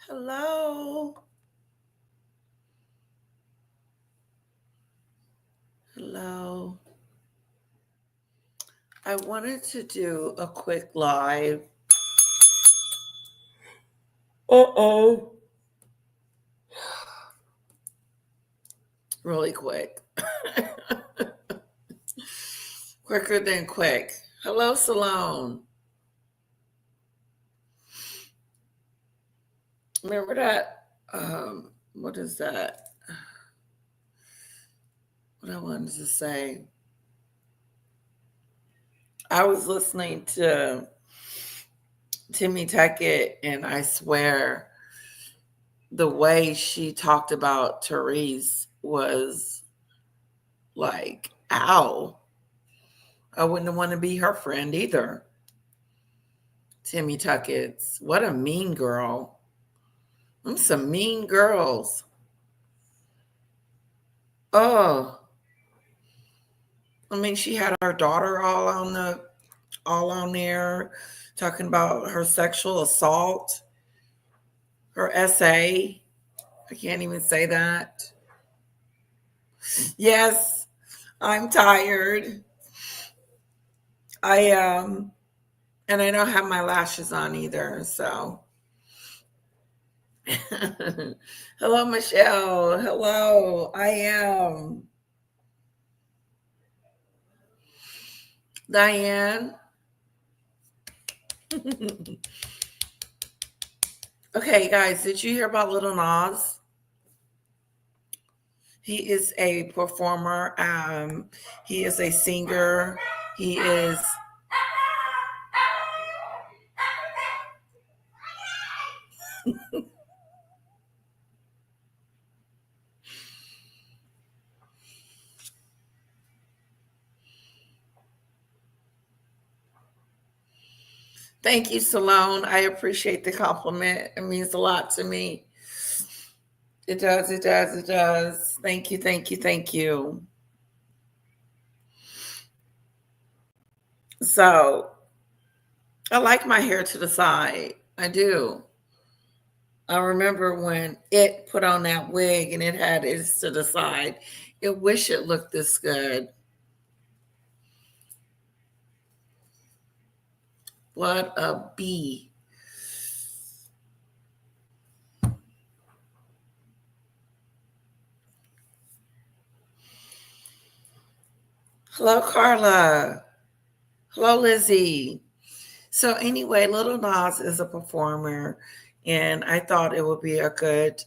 Hello. Hello. I wanted to do a quick live. Uh-oh. Really quick. Quicker than quick. Hello, Salone. Remember that? What is that? What I wanted to say. I was listening to Timmy Tuckett, and I swear the way she talked about Therese was like, ow. I wouldn't want to be her friend either. Timmy Tuckett's. What a mean girl. I'm some mean girls. Oh, I mean, she had her daughter all on there talking about her sexual assault, her essay. I can't even say that. Yes, I'm tired. I and I don't have my lashes on either, so hello, Michelle. Hello. I am Diane. Okay, guys, did you hear about Little Nas? He is a performer. He is a singer. He is. Thank you, Salone. I appreciate the compliment. It means a lot to me. It does. It does. It does. Thank you. Thank you. Thank you. So I like my hair to the side. I do. I remember when it put on that wig and it had it to the side. It wish it looked this good. What a bee. Hello, Carla. Hello, Lizzie. So anyway, Little Nas is a performer, and I thought it would be a good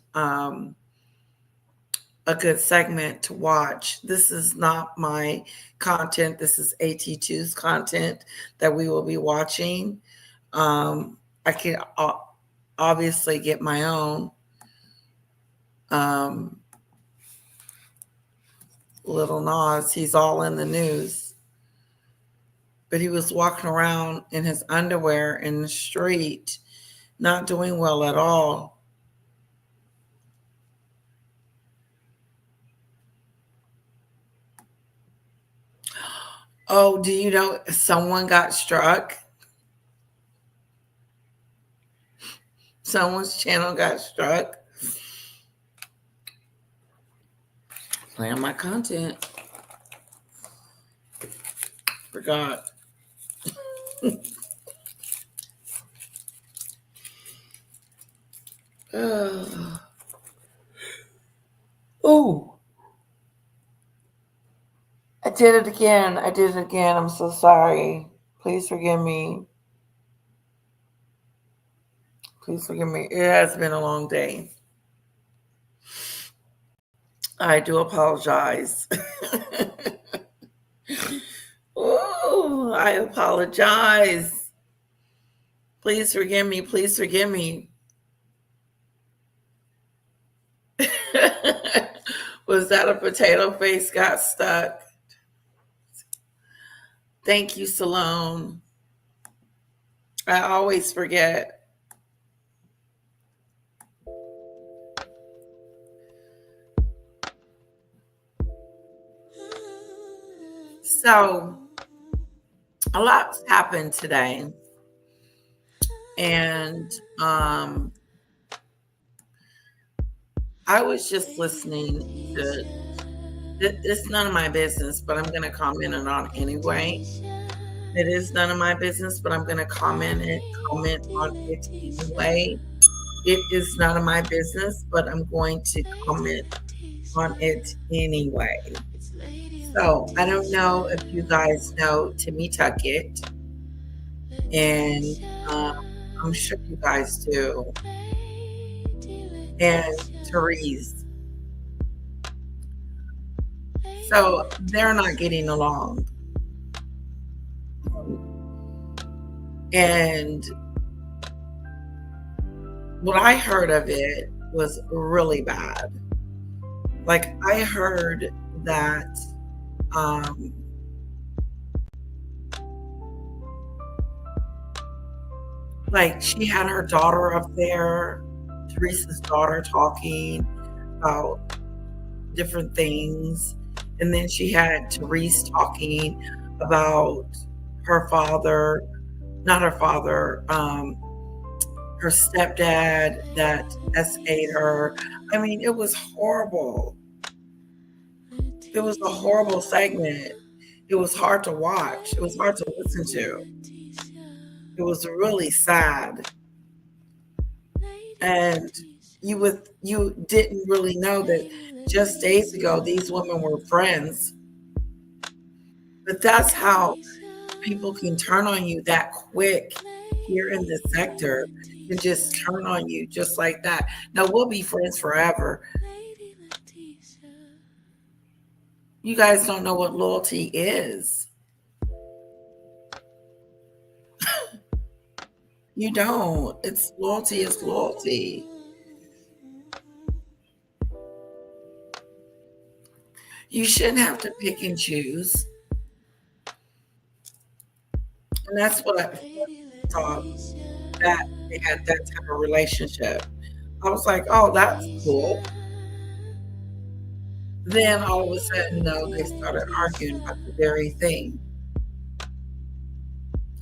segment to watch. This is not my content. This is AT2's content that we will be watching. I can obviously get my own um, Little Nas. He's all in the news, but he was walking around in his underwear in the street, not doing well at all. Oh, do you know someone got struck? Someone's channel got struck. Playing my content. Forgot. Oh, I did it again. I did it again. I'm so sorry. Please forgive me. Please forgive me. It has been a long day. I do apologize. Oh, I apologize. Please forgive me. Please forgive me. Was that a potato face got stuck? Thank you, Salome. I always forget. So, a lot's happened today. And I was just listening to it's none of my business, but I'm going to comment it on anyway. It is none of my business, but I'm going to comment on it anyway. It is none of my business, but I'm going to comment on it anyway. So I don't know if you guys know Timmy Tuckett, and I'm sure you guys do, and Therese. So they're not getting along. And what I heard of it was really bad. Like, I heard that like, she had her daughter up there, Teresa's daughter, talking about different things. And then she had Therese talking about her father, not her father, her stepdad that SA'd her. I mean, it was horrible. It was a horrible segment. It was hard to watch. It was hard to listen to. It was really sad. And you didn't really know that just days ago these women were friends. But that's how people can turn on you that quick here in this sector, and just turn on you just like that. Now, we'll be friends forever. You guys don't know what loyalty is. You don't. It's loyalty is loyalty. You shouldn't have to pick and choose. And that's what I thought, that they had that type of relationship. I was like, oh, that's cool. Then all of a sudden, no, they started arguing about the very thing.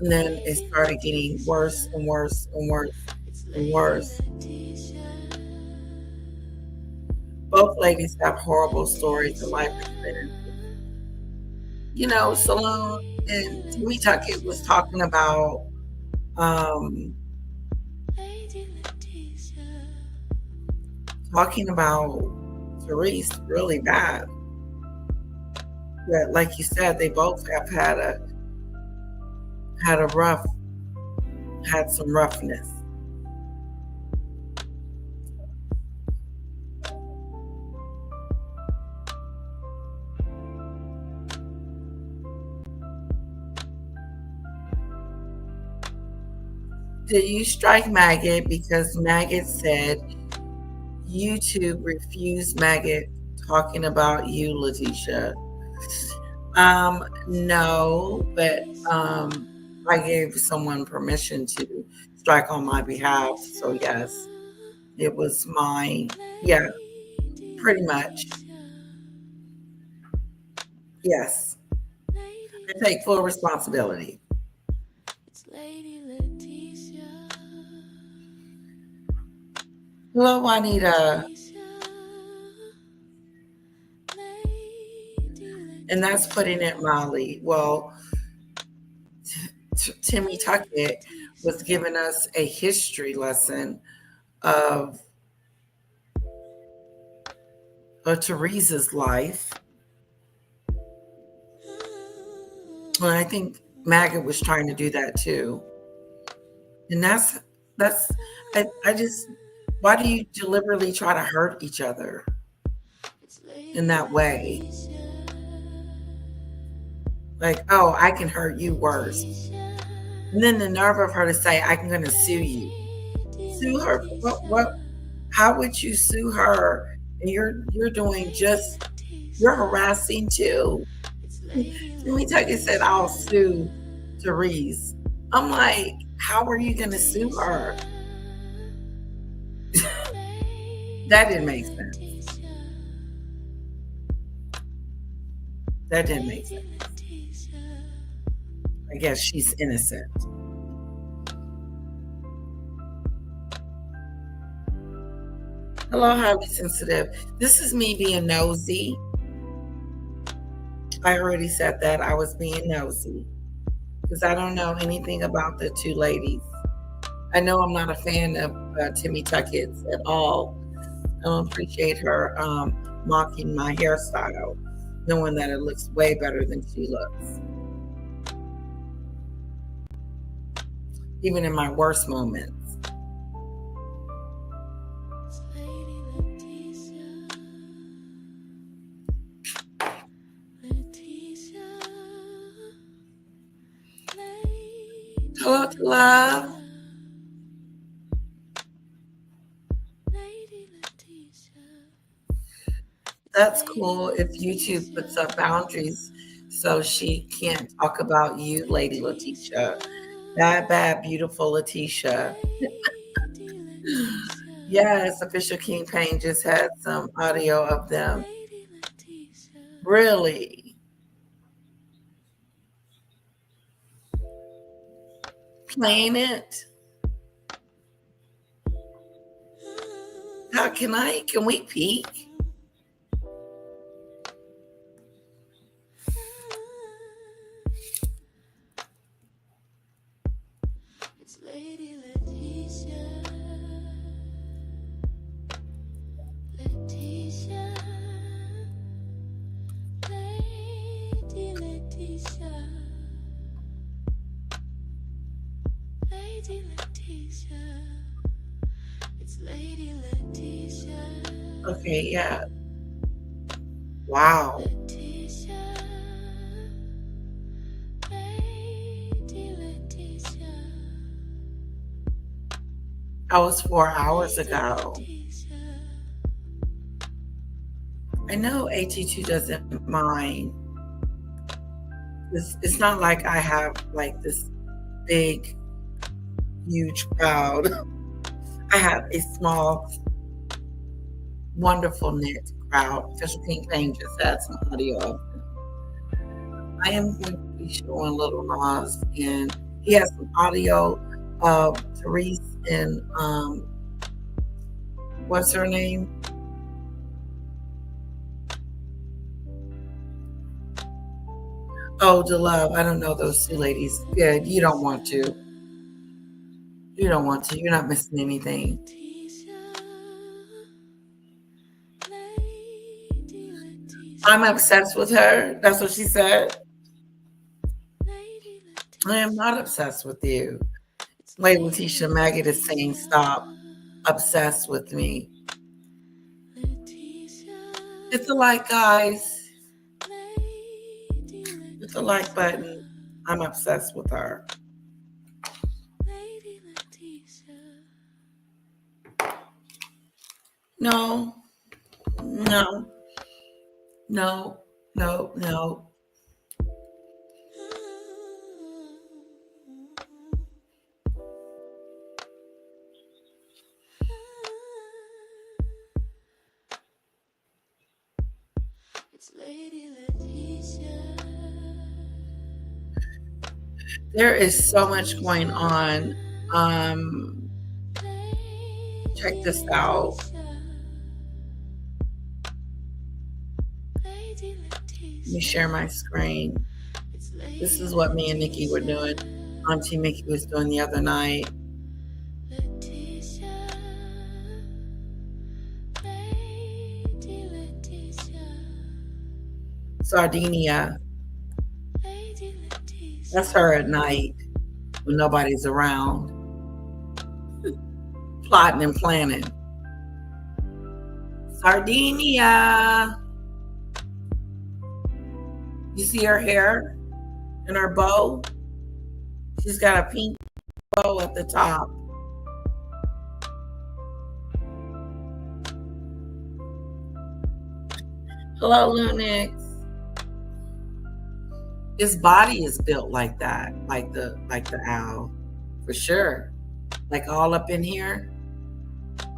And then it started getting worse and worse and worse and worse. Both ladies have horrible stories of life experiences. You know, Salone and Timmy Tuckett was talking about Therese really bad. But like you said, they both have had some roughness. Did you strike Maggot because Maggot said YouTube refused Maggot talking about you, Letitia? No, but I gave someone permission to strike on my behalf. So yes, it was yeah, pretty much. Yes, I take full responsibility. Hello, Juanita. And that's putting it mildly. Well, Timmy Tuckett was giving us a history lesson of Teresa's life. And I think Maggot was trying to do that too. And I just, why do you deliberately try to hurt each other in that way? Like, oh, I can hurt you worse. And then the nerve of her to say, I'm going to sue you. Sue her? What? How would you sue her? And you're doing you're harassing too. Timmy Tuckett said, I'll sue Therese. I'm like, how are you going to sue her? That didn't make sense. That didn't make sense. I guess she's innocent. Hello, highly sensitive. This is me being nosy. I already said that I was being nosy because I don't know anything about the two ladies. I know I'm not a fan of Timmy Tuckett's at all. I don't appreciate her mocking my hairstyle, knowing that it looks way better than she looks. Even in my worst moments. Hello to love. That's cool if YouTube puts up boundaries so she can't talk about you, Lady Letitia. Bad, beautiful Letitia. Yes, Official King Payne just had some audio of them. Really? Playing it? How can we peek? It's Lady Letitia. Letitia. Lady Letitia. Lady Letitia. It's Lady Letitia. Okay, yeah. Wow. Letitia. Lady Letitia. That was 4 hours ago. I know AT2 doesn't mind. It's not like I have like this big, huge crowd. I have a small, wonderful knit crowd. Official King Payne just had some audio of them. I am going to be showing Lil Nas, and he has some audio of Therese and what's her name? Oh, DeLove. I don't know those two ladies. Good. You don't want to. You don't want to. You're not missing anything. I'm obsessed with her. That's what she said. I am not obsessed with you. Lady Letitia Maggot is saying stop. Obsessed with me. Hit the like, guys. Hit the like button. I'm obsessed with her. No. No. No. No. No. It's Lady Letitia. There is so much going on. Check this out. Let me share my screen. This is what me and Nikki were doing. Auntie Mickey was doing the other night. Sardinia. That's her at night when nobody's around. Plotting and planning. Sardinia. You see her hair and her bow? She's got a pink bow at the top. Hello, Lil Nas X. His body is built like that, like the owl, for sure. Like all up in here,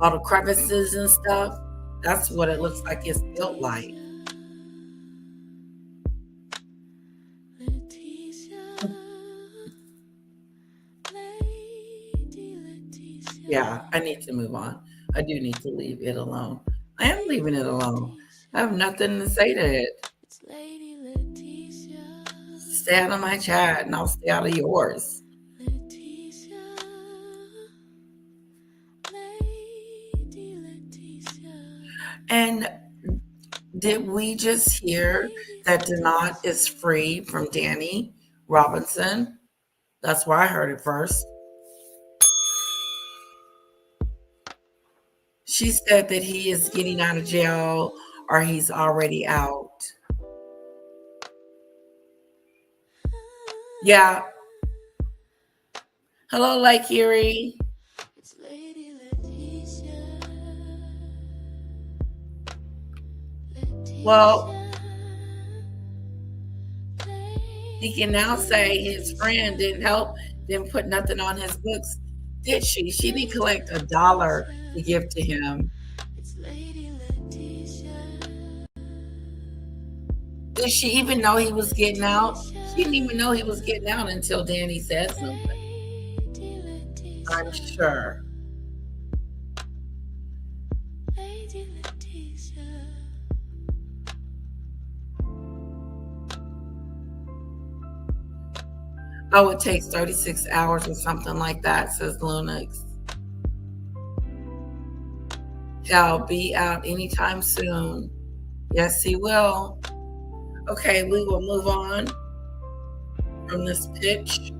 all the crevices and stuff. That's what it looks like it's built like. Yeah, I need to move on. I do need to leave it alone. I am leaving it alone. I have nothing to say to it. Stay out of my chat and I'll stay out of yours. And did we just hear that Denot is free from Danny Robinson? That's where I heard it first. She said that he is getting out of jail or he's already out. Yeah. Hello, Lake Erie. Well, he can now say his friend didn't help, didn't put nothing on his books, did she? She didn't collect $1 to give to him. Did she even know he was getting out? She didn't even know he was getting out until Danny said something. I'm sure. Oh, it takes 36 hours or something like that, says Lunix. He'll be out anytime soon. Yes, he will. Okay, we will move on from this pitch.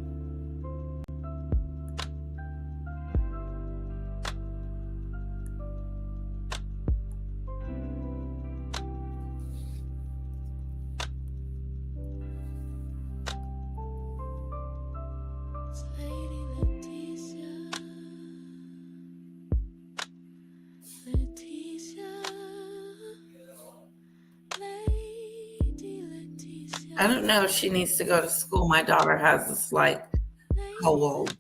I don't know if she needs to go to school. My daughter has a slight cold.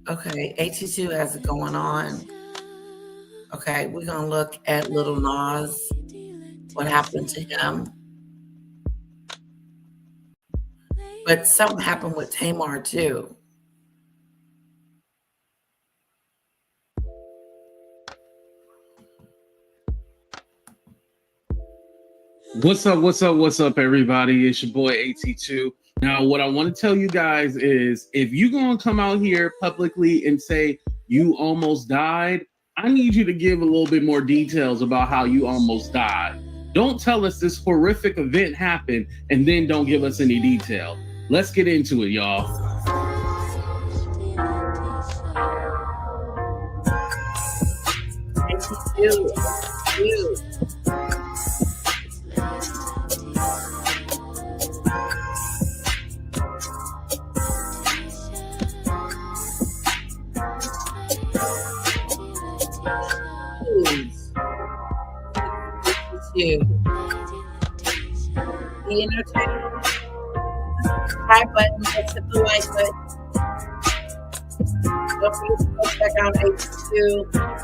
Okay, AT2 has it going on. Okay, we're going to look at Lil Nas. What happened to him? But something happened with Tamar too. What's up, everybody? It's your boy AT2. Now, what I want to tell you guys is if you're going to come out here publicly and say you almost died, I need you to give a little bit more details about how you almost died. Don't tell us this horrific event happened and then don't give us any detail. Let's get into it, y'all. The entertainment. Subscribe button, hit the like button. Don't forget to go check out AT2.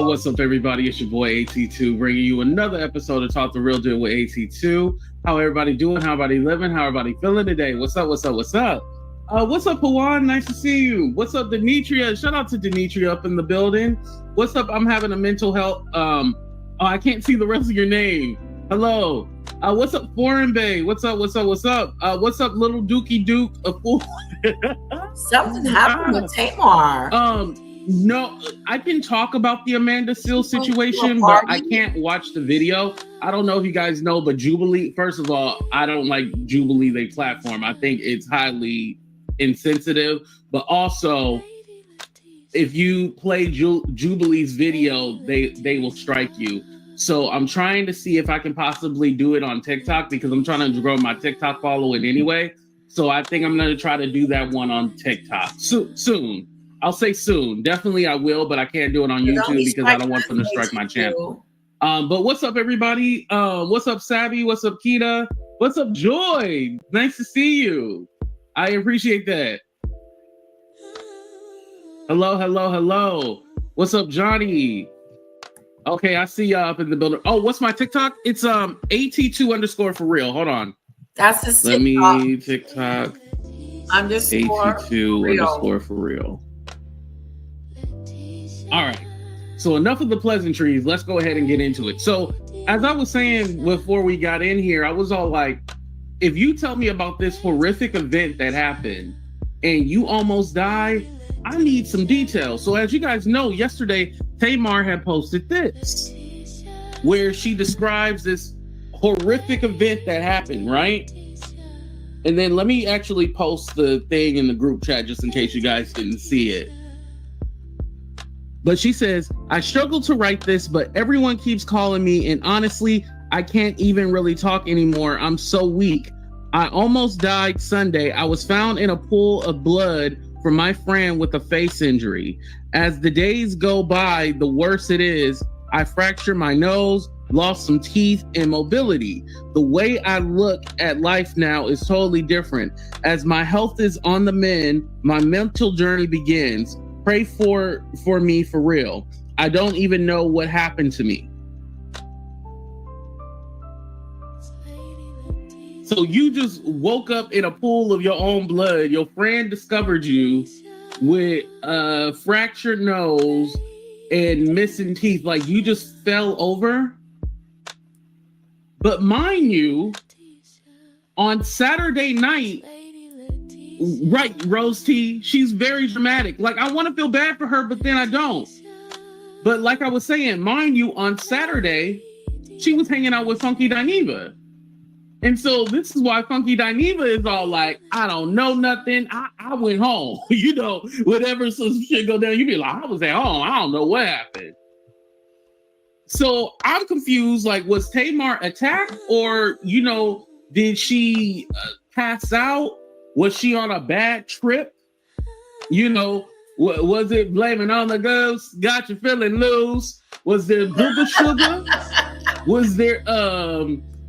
What's up, everybody? It's your boy AT2 bringing you another episode of Talk the Real Deal with AT2. How everybody doing? How everybody living? How everybody feeling today? What's up? What's up, Pawan? Nice to see you. What's up, Denitria? Shout out to Denitria up in the building. What's up? I'm having a mental health. I can't see the rest of your name. Hello. What's up, Foreign Bay? What's up? What's up, little Dookie Duke? Something happened with Tamar. No, I can talk about the Amanda Seales situation, but I can't watch the video. I don't know if you guys know, but Jubilee, first of all, I don't like Jubilee, they platform. I think it's highly insensitive, but also if you play Jubilee's video, they will strike you. So I'm trying to see if I can possibly do it on TikTok because I'm trying to grow my TikTok following anyway. So I think I'm going to try to do that one on TikTok soon. I'll say soon. Definitely I will, but I can't do it on YouTube because I don't want them to strike my channel. But what's up, everybody? What's up, Savvy? What's up, Kita? What's up, Joy? Nice to see you. I appreciate that. Hello. What's up, Johnny? Okay, I see y'all up in the building. Oh, what's my TikTok? It's AT2 _ for real. Hold on. That's his Let TikTok. me TikTok Underscore AT2 real. underscore for real. All right. So enough of the pleasantries. Let's go ahead and get into it. So as I was saying before we got in here, I was all like, if you tell me about this horrific event that happened and you almost died, I need some details. So as you guys know, yesterday, Tamar had posted this, where she describes this horrific event that happened, right? And then let me actually post the thing in the group chat just in case you guys didn't see it. But she says, I struggle to write this, but everyone keeps calling me, and honestly, I can't even really talk anymore. I'm so weak. I almost died Sunday. I was found in a pool of blood from my friend with a face injury. As the days go by, the worse it is. I fractured my nose, lost some teeth and mobility. The way I look at life now is totally different. As my health is on the mend, my mental journey begins. Pray for me for real. I don't even know what happened to me. So you just woke up in a pool of your own blood. Your friend discovered you with a fractured nose and missing teeth. Like, you just fell over. But mind you, on Saturday night, right, Rose T, she's very dramatic. Like, I want to feel bad for her, but then I don't. But like I was saying, mind you, on Saturday, she was hanging out with Funky Dineva. And so this is why Funky Dineva is all like, I don't know nothing. I went home. You know, whatever some shit go down, you be like, I was at home. I don't know what happened. So I'm confused. Like, was Tamar attacked, or, you know, did she pass out? Was she on a bad trip? You know, was it blaming on the ghost? Got you feeling loose? Was there booger sugar? Was there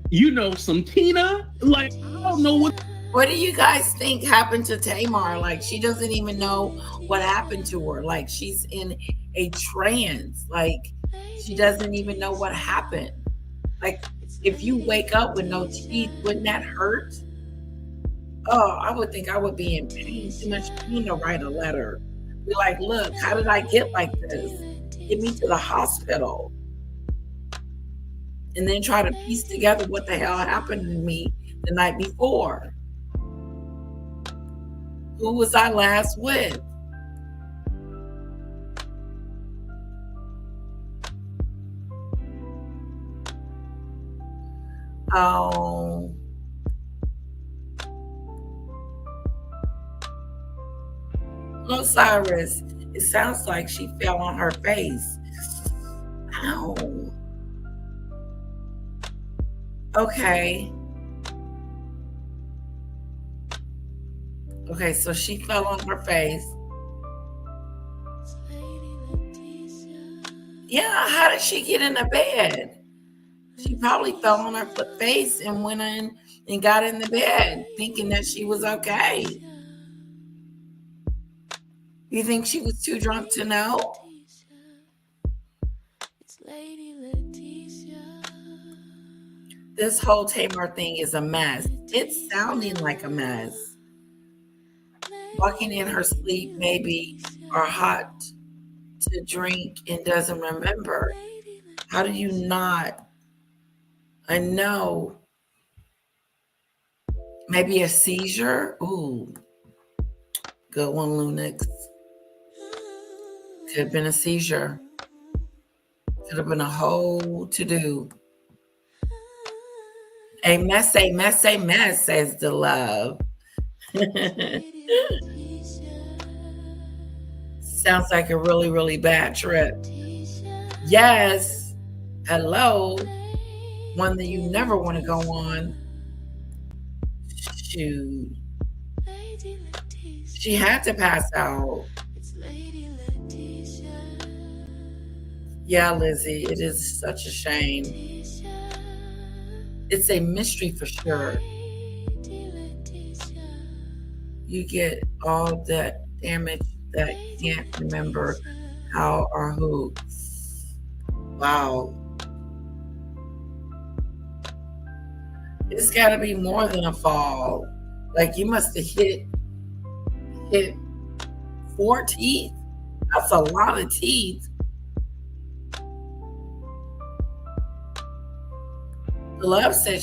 you know, some Tina? Like, I don't know what. What do you guys think happened to Tamar? Like, she doesn't even know what happened to her. Like, she's in a trance. Like, she doesn't even know what happened. Like, if you wake up with no teeth, wouldn't that hurt? Oh, I would think I would be in pain, too much pain to write a letter. Be like, look, how did I get like this? Get me to the hospital. And then try to piece together what the hell happened to me the night before. Who was I last with? Oh. Osiris, it sounds like she fell on her face. Ow. Okay. Okay, so she fell on her face. Yeah, how did she get in the bed? She probably fell on her face and went in and got in the bed thinking that she was okay. You think she was too drunk to know? This whole Tamar thing is a mess. It's sounding like a mess. Walking in her sleep, maybe, or hot to drink and doesn't remember. How do you not? I know. Maybe a seizure? Ooh. Good one, Lunix. Could have been a seizure. Could have been a whole to-do. A mess, says the love. Sounds like a really, really bad trip. Yes. Hello. One that you never want to go on. Shoot. She had to pass out. Yeah, Lizzie, it is such a shame. It's a mystery for sure. You get all that damage that can't remember how or who. Wow. It's got to be more than a fall. Like you must have hit 4 teeth. That's a lot of teeth. Love said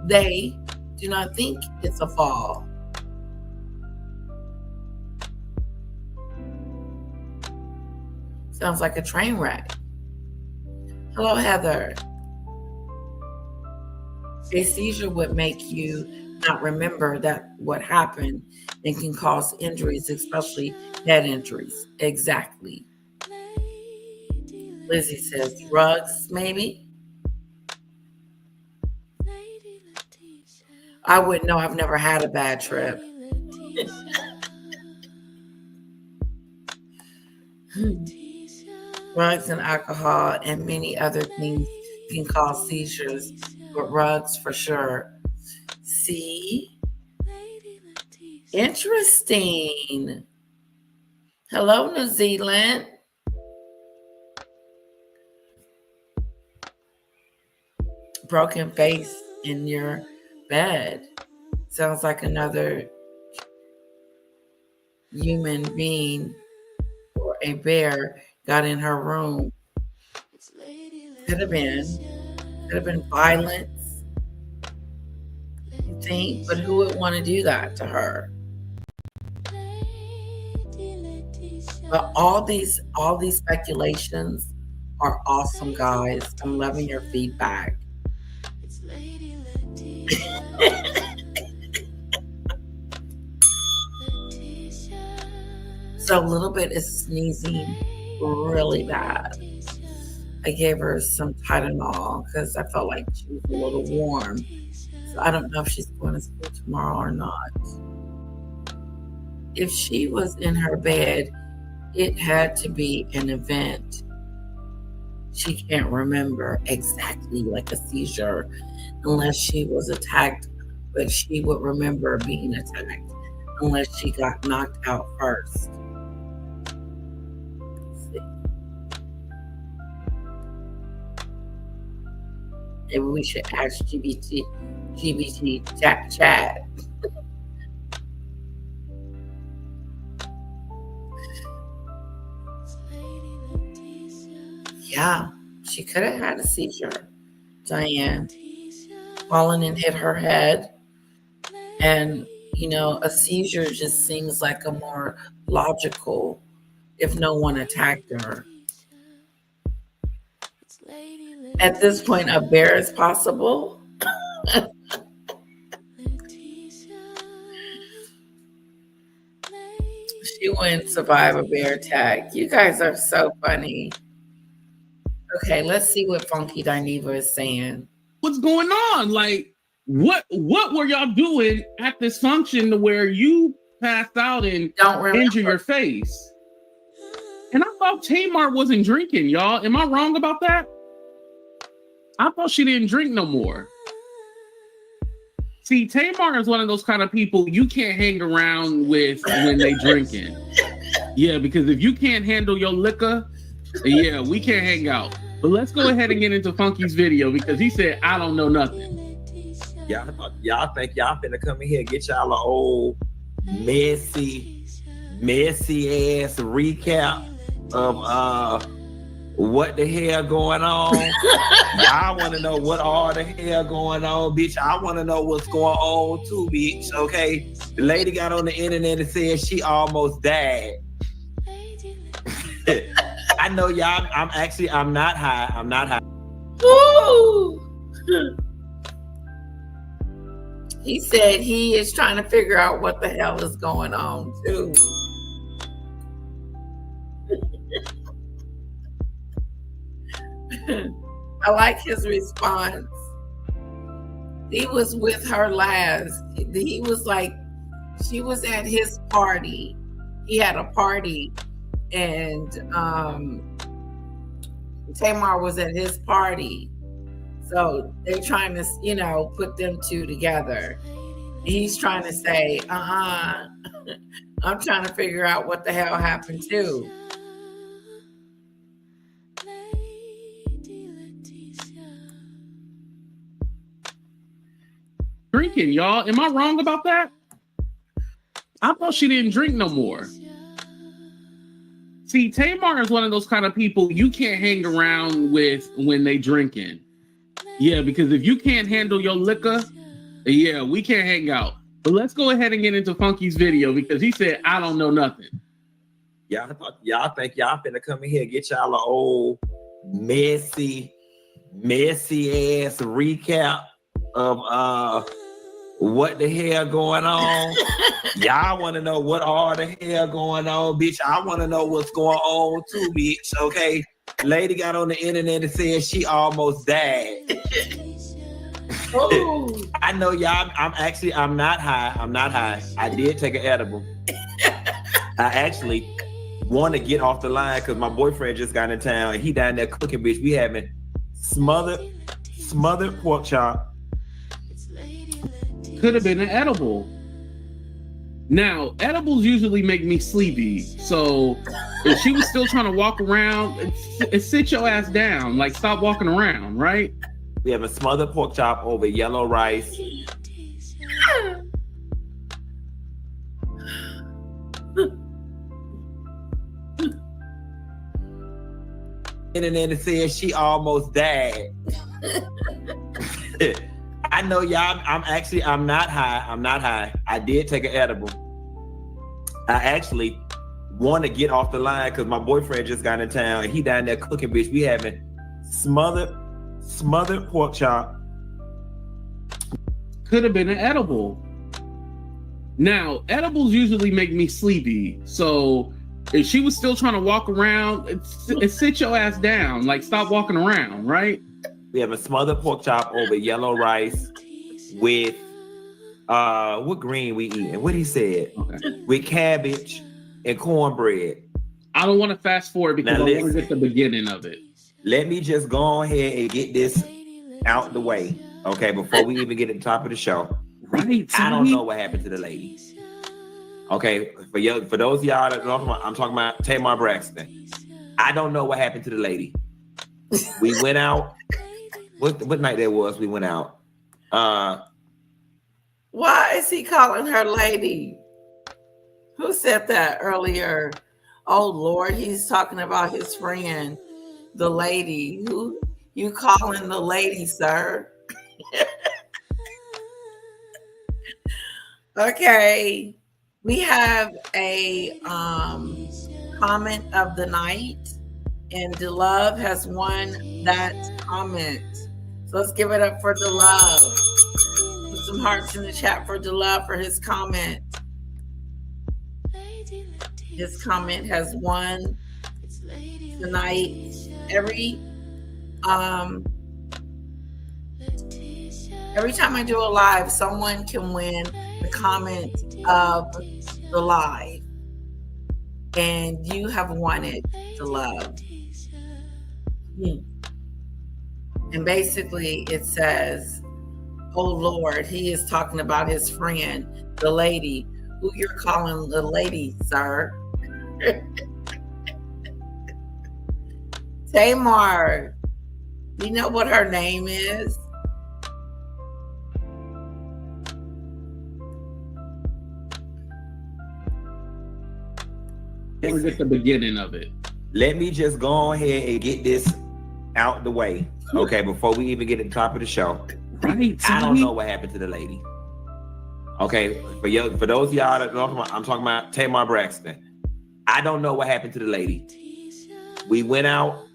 they do not think it's a fall. Sounds like a train wreck. Hello, Heather. A seizure would make you not remember that what happened and can cause injuries, especially head injuries. Exactly. Lizzie says drugs, maybe. I wouldn't know. I've never had a bad trip. Drugs and alcohol and many other things can cause seizures, but drugs for sure. See? Interesting. Hello, New Zealand. Broken face in your bed. Sounds like another human being or a bear got in her room. Could have been violence. You think, but who would want to do that to her? But all these speculations are awesome, guys. I'm loving your feedback. So a little bit is sneezing really bad. I gave her some Tylenol because I felt like she was a little warm. So I don't know if she's going to school tomorrow or not. If she was in her bed, it had to be an event. She can't remember exactly, like a seizure, unless she was attacked, but she would remember being attacked unless she got knocked out first. Maybe we should ask GBT chat. Yeah, she could have had a seizure, Diane. Fallen and hit her head. And, a seizure just seems like a more logical if no one attacked her. At this point, a bear is possible. She wouldn't survive a bear attack. You guys are so funny. Okay, let's see what Funky Dineva is saying. What's going on? Like, what were y'all doing at this function to where you passed out and injured your face? And I thought Tamar wasn't drinking, y'all. Am I wrong about that? I thought she didn't drink no more. See, Tamar is one of those kind of people you can't hang around with when they drinking. Yeah, because if you can't handle your liquor, yeah, we can't hang out. But let's go ahead and get into Funky's video because he said, I don't know nothing. Y'all think y'all finna come in here and get y'all an old messy ass recap of what the hell going on? Y'all want to know what all the hell going on, bitch. I want to know what's going on too, bitch. Okay, the lady got on the internet and said she almost died. I know y'all. I'm not high. Woo! He said he is trying to figure out what the hell is going on too. I like his response. He was with her last. He was like, she was at his party. He had a party, and Tamar was at his party. So they're trying to, put them two together. He's trying to say, I'm trying to figure out what the hell happened too. drinking, y'all. Am I wrong about that? I thought she didn't drink no more. See, Tamar is one of those kind of people you can't hang around with when they drinking. Yeah, because if you can't handle your liquor, yeah, we can't hang out. But let's go ahead and get into Funky's video because he said, I don't know nothing. Y'all think y'all finna come in here and get y'all an old messy ass recap of what the hell going on? Y'all want to know what all the hell going on, bitch? I want to know what's going on too, bitch. Okay, lady got on the internet and said she almost died. Oh. I know y'all. I'm not high. I did take an edible. I actually want to get off the line because my boyfriend just got in town and he down there cooking, bitch. We having smothered pork chop. Could have been an edible. Now, edibles usually make me sleepy. So if she was still trying to walk around, sit your ass down. Like, stop walking around, right? We have a smothered pork chop over yellow rice. Internet and said she almost died. I know y'all. I'm not high. I did take an edible. I actually want to get off the line because my boyfriend just got in town and he down there cooking, bitch. We having smothered pork chop. Could have been an edible. Now, edibles usually make me sleepy. So if she was still trying to walk around, sit your ass down. Like, stop walking around, right? We have a smothered pork chop over yellow rice with what green we eating? What he said? Okay. With cabbage and cornbread. I don't want to fast forward because I want to get the beginning of it. Let me just go ahead and get this out the way, okay? Before we even get to the top of the show. Right. I don't know what happened to the lady. Okay, for those of y'all that know, I'm talking about Tamar Braxton. I don't know what happened to the lady. We went out. What night that was? We went out. Why is he calling her lady? Who said that earlier? Oh Lord, he's talking about his friend, the lady. Who you calling the lady, sir? Okay. We have a comment of the night, and DeLove has won that comment. So let's give it up for DeLove. Put some hearts in the chat for DeLove for his comment. His comment has won tonight. Every time I do a live, someone can win the comment of the live, and you have won it, DeLove. And basically it says, oh Lord, he is talking about his friend, the lady, who you're calling the lady, sir. Tamar, you know what her name is? We'll get the beginning of it. Let me just go ahead and get this out the way, okay? Before we even get to the top of the show. Right. I don't know what happened to the lady. Okay, for those of y'all that know, I'm talking about Tamar Braxton. I don't know what happened to the lady. We went out.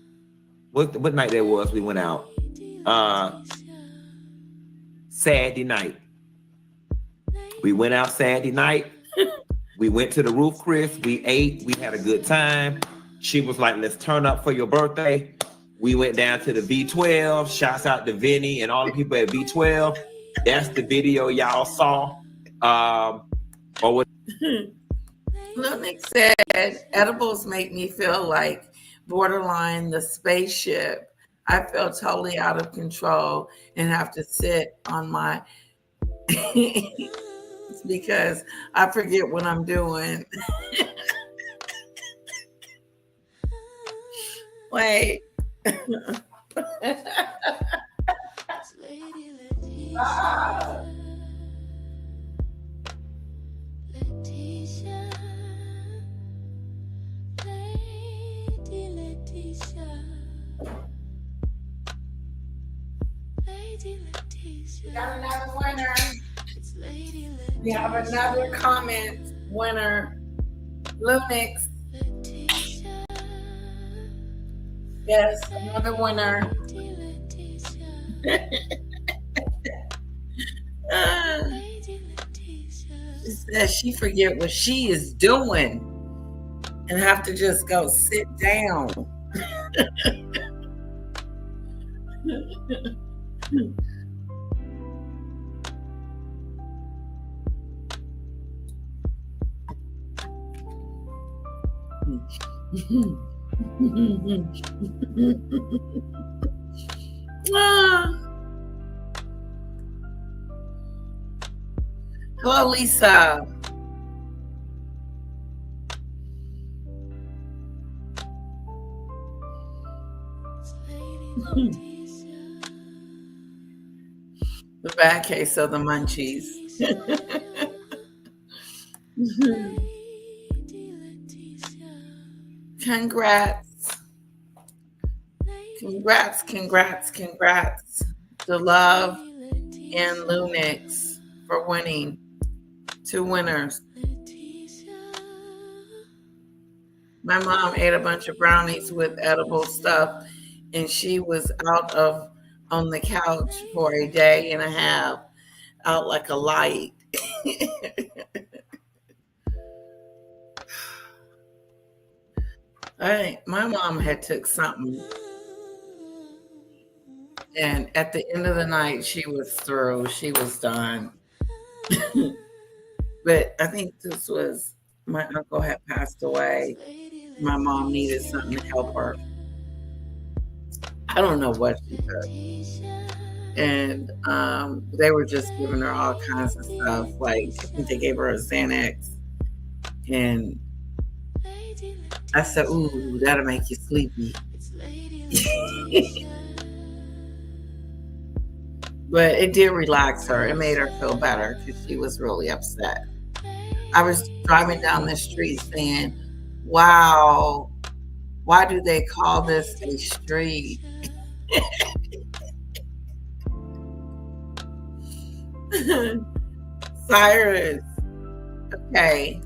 What night that was? We went out. Saturday night. We went out Saturday night. We went to the Roof Chris. We ate. We had a good time. She was like, let's turn up for your birthday. We went down to the V12. Shouts out to Vinny and all the people at V12. That's the video y'all saw. Lil Nick said, edibles make me feel like borderline the spaceship. I feel totally out of control and have to sit on my... It's because I forget what I'm doing. Wait. got another winner. We have another comment winner. Lunix. Yes, another winner. She says she forget what she is doing and have to just go sit down. Hello, Lisa. The bad case of the munchies. Congrats. Congrats, congrats, congrats to Love and Lunix for winning. 2 winners. My mom ate a bunch of brownies with edible stuff, and she was out on the couch for a day and a half, out like a light. All right, my mom had took something, and at the end of the night, she was through. She was done. But I think this was, my uncle had passed away. My mom needed something to help her. I don't know what she took. And they were just giving her all kinds of stuff. Like, I think they gave her a Xanax. And I said, ooh, that'll make you sleepy. But it did relax her. It made her feel better because she was really upset. I was driving down the street saying, wow, why do they call this a street? Cyrus. Okay.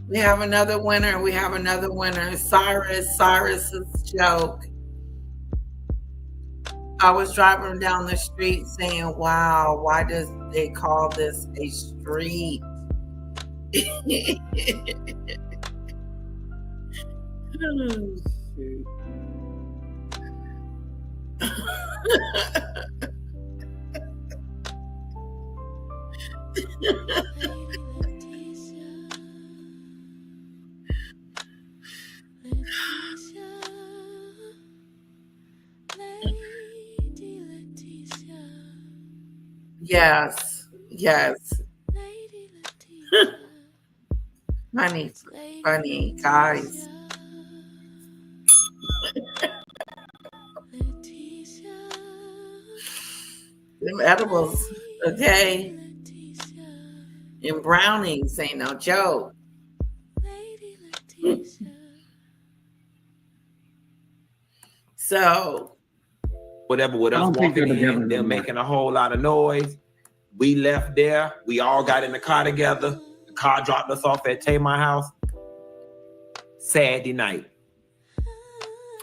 We have another winner. We have another winner. Cyrus's joke. I was driving down the street saying, wow, why does they call this a street? Oh, shoot. Yes, yes. Funny guys. Them edibles, okay? And brownies ain't no joke. So whatever with us walking in, they're making a whole lot of noise. We left there. We all got in the car together. The car dropped us off at Tamar house. Saturday night.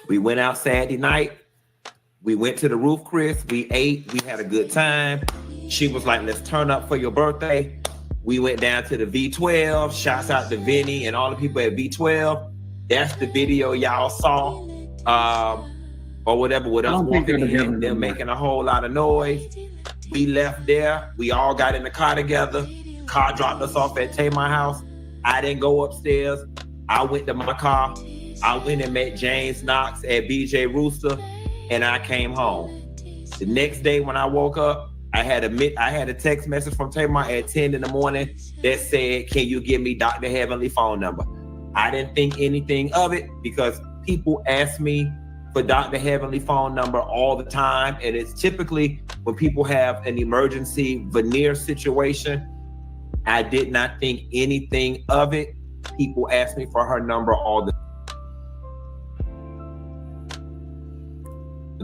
We went out Saturday night. We went to the Roof Chris. We ate. We had a good time. She was like, let's turn up for your birthday. We went down to the V12. Shouts out to Vinny and all the people at V12. That's the video y'all saw. Or whatever with us walking in. They're making a whole lot of noise. We left there. We all got in the car together. The car dropped us off at Tamar house. I didn't go upstairs. I went to my car. I went and met James Knox at BJ Rooster, and I came home. The next day when I woke up, I had a text message from Tamar at 10 in the morning that said, can you give me Dr. Heavenly phone number? I didn't think anything of it because people ask me for Dr. Heavenly phone number all the time. And it's typically when people have an emergency veneer situation. I did not think anything of it. People ask me for her number all the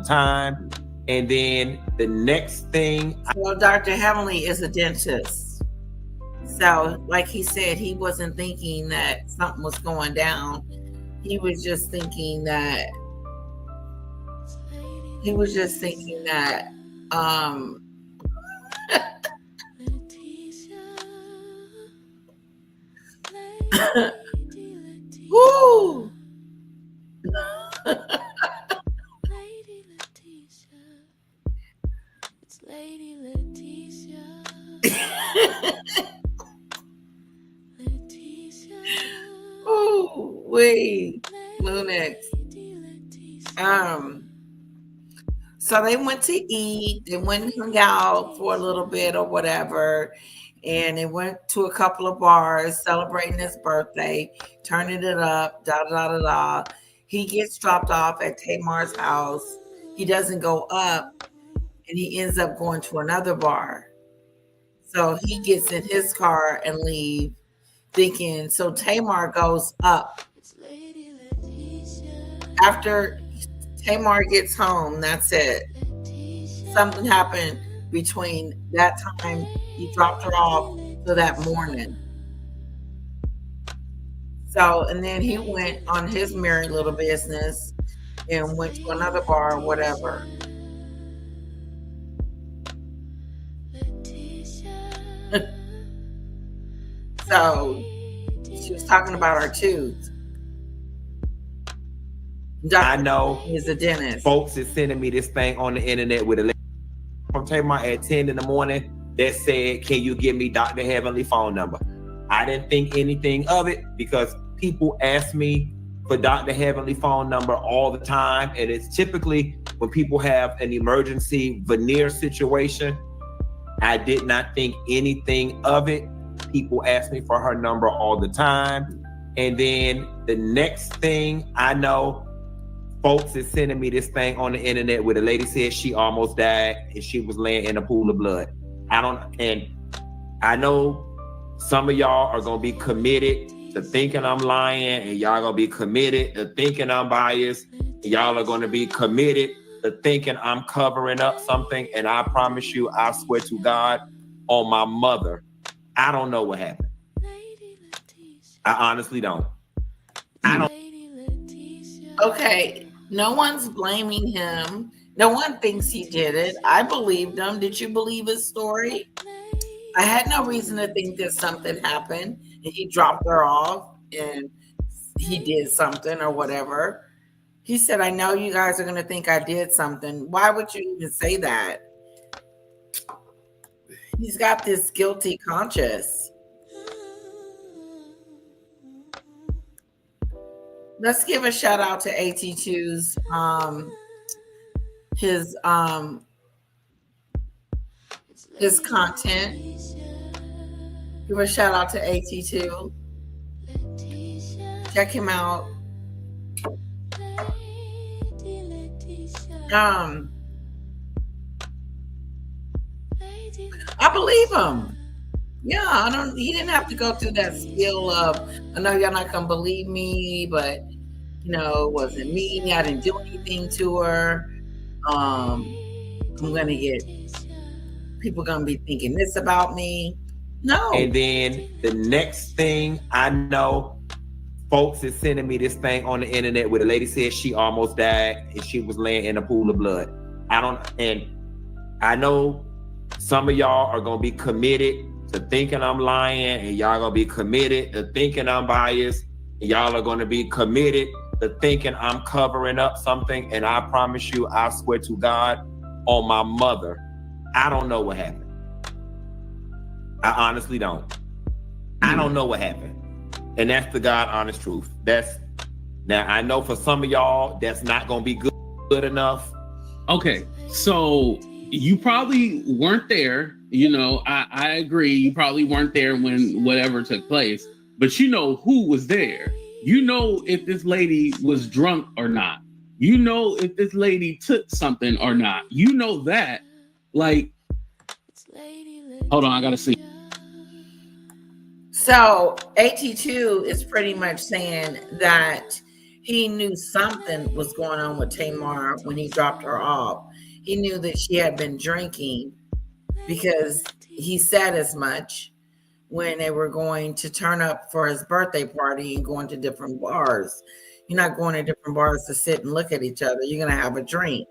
time. And then the next thing. Well, Dr. Heavenly is a dentist. So, like he said, he wasn't thinking that something was going down. He was just thinking that woo! Oh, wait, Lil Nas. So they went to eat. They went and hung out for a little bit or whatever, and they went to a couple of bars celebrating his birthday, turning it up. Da da da da. He gets dropped off at Tamar's house. He doesn't go up, and he ends up going to another bar. So he gets in his car and leave, thinking. So Tamar goes up. After Tamar gets home, that's it. Something happened between that time he dropped her off to that morning. So, and then he went on his merry little business and went to another bar or whatever. So she was talking about her tooth. I know he's a dentist. Folks is sending me this thing on the internet with a link from Tamar at 10 in the morning that said, can you give me Dr. Heavenly phone number? I didn't think anything of it because people ask me for Dr. Heavenly phone number all the time. And it's typically when people have an emergency veneer situation. I did not think anything of it. People ask me for her number all the time. And then the next thing I know, folks is sending me this thing on the internet where the lady said she almost died and she was laying in a pool of blood. I know some of y'all are gonna be committed to thinking I'm lying, and y'all gonna be committed to thinking I'm biased, and y'all are gonna be committed to thinking I'm covering up something. And I promise you, I swear to God, on my mother, I don't know what happened. I honestly don't. I don't. Okay, no one's blaming him. No one thinks he did it. I believed him. Did you believe his story? I had no reason to think that something happened and he dropped her off and he did something or whatever. He said, I know you guys are going to think I did something. Why would you even say that? He's got this guilty conscience. Let's give a shout out to AT2's his content. Give a shout out to AT2. Check him out. I believe him. Yeah, he didn't have to go through that skill of, I know y'all not gonna believe me, but it wasn't me. I didn't do anything to her. I'm gonna get people gonna be thinking this about me. No. And then the next thing I know, folks is sending me this thing on the internet where the lady said she almost died and she was laying in a pool of blood. I know some of y'all are gonna be committed to thinking I'm lying, and y'all gonna be committed to thinking I'm biased, and y'all are gonna be committed to thinking I'm covering up something. And I promise you, I swear to God, on my mother, I don't know what happened. I honestly don't. I don't know what happened. And that's the God honest truth. Now I know for some of y'all, that's not gonna be good enough. Okay, so you probably weren't there. I agree. You probably weren't there when whatever took place, but who was there. If this lady was drunk or not. If this lady took something or not. That. Like, hold on, I gotta see. So AT2 is pretty much saying that he knew something was going on with Tamar when he dropped her off. he knew that she had been drinking because he said as much when they were going to turn up for his birthday party and going to different bars. You're not going to different bars to sit and look at each other. You're going to have a drink.